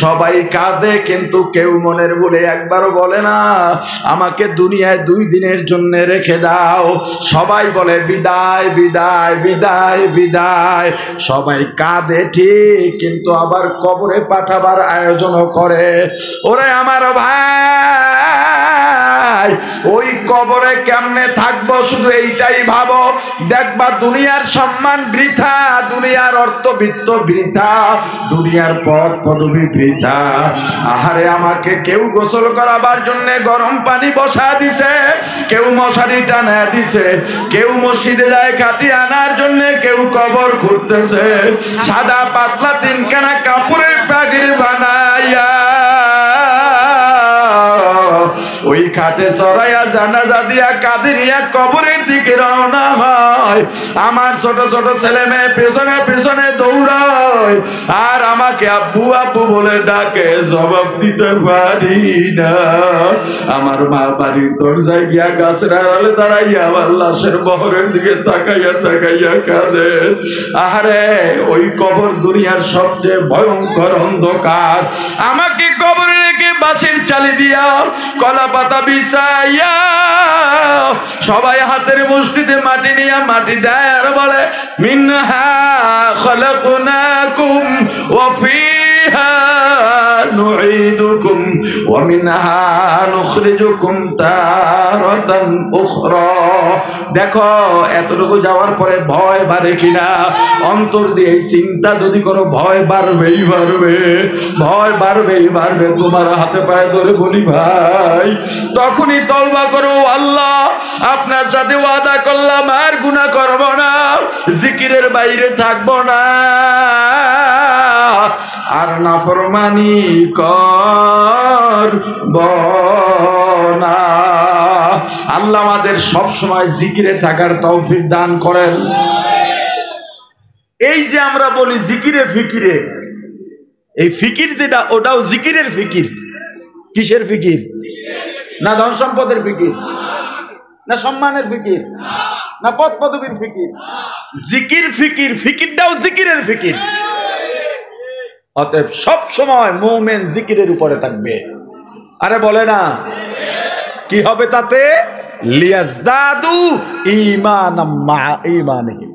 সবাই কাঁদে, কিন্তু কেউ মনের বলে একবারও বলে না আমাকে দুনিয়ায় 2 দিনের জন্য রেখে দাও। সবাই বলে বিদায় বিদায় বিদায় বিদায়। সবাই কাঁদে ঠিক, কিন্তু আবার কবরে পাঠাবার আয়োজনও করে। ওরে আমার ভাই, ওই কবরে কেমনে থাকবো শুধু এইটাই ভাবো। দেখবা দুনিয়ার সম্মান বৃথা, দুনিয়ার অর্থবিত্ত বৃথা, দুনিয়ার পদ পদবী বৃথা। আহারে, আমাকে কেউ গোসল করাবার জন্য গরম পানি বসা দিছে, কেউ মশারি টানা দিছে, কেউ মসজিদে যায় কাটি আনার জন্য, কেউ কবর খুঁড়তেছে। সাদা পাতলা 3খানা কাপড়ের প্যাকেট বানাইয়া ওই খাটে চড়াইয়া জানাজা দিয়া কাঁদিয়া কবরের দিকে রওনা হয়। আমার ছোট ছোট ছেলে মেয়ে পেছনে পেছনে দৌড়ায়, আর আমাকে আব্বু আব্বু বলে ডাকে, জবাব দিতে পারি না। আমার মা বাড়ির দরজায় গিয়া গাছের আড়ালে দাঁড়াইয়া আমার লাশের বহরের দিকে তাকাইয়া তাকাইয়া কাঁদে। আহারে, ওই কবর দুনিয়ার সবচেয়ে ভয়ঙ্কর অন্ধকার। আমাকে কবরে রেখে বাঁশের চালি দিয়া কলা পাতা বিছাইয়া সবাই হাতের মুষ্টিতে মাটি নিয়ে মাটি দেয় আর বলে, মিনহা খলাকনাকুম ওয়া ফিহা নুঈদুকুম ওয়া মিনহা নুখরিজুকুম তারাতান উখরা। দেখো এতটুকু যাওয়ার পরে ভয় বাড়ে কিনা, অন্তর দিয়ে এই চিন্তা যদি করো ভয় বাড়বেই বাড়বে, ভয় বাড়বেই বাড়বে। তোমার হাতে পায়ে ধরে বলি ভাই, তখনই তওবা করো, আল্লাহ আপনার সাথে ওয়াদা করলাম আর গুনাহ করব না, জিকিরের বাইরে থাকবো না, আর নাফরমানি করব না। আল্লাহ আমাদের সব সময় জিকিরে থাকার তৌফিক দান করেন। এই যে আমরা বলি জিকিরে ফিকিরে, এই ফিকির যেটা ওটাও জিকিরের ফিকির। কিসের ফিকির? না ধন সম্পদের ফিকির, না সম্মানের ফিকির, না পদ পদবীর ফিকির। জিকির ফিকির, ফিকিরটাও জিকিরের ফিকির। অতএব সব সময় মুমিন জিকিরের উপরে থাকবে। আরে বলে না কি হবে তাতে? লিয়াজদাদু ঈমানাম মা ঈমানিহিম।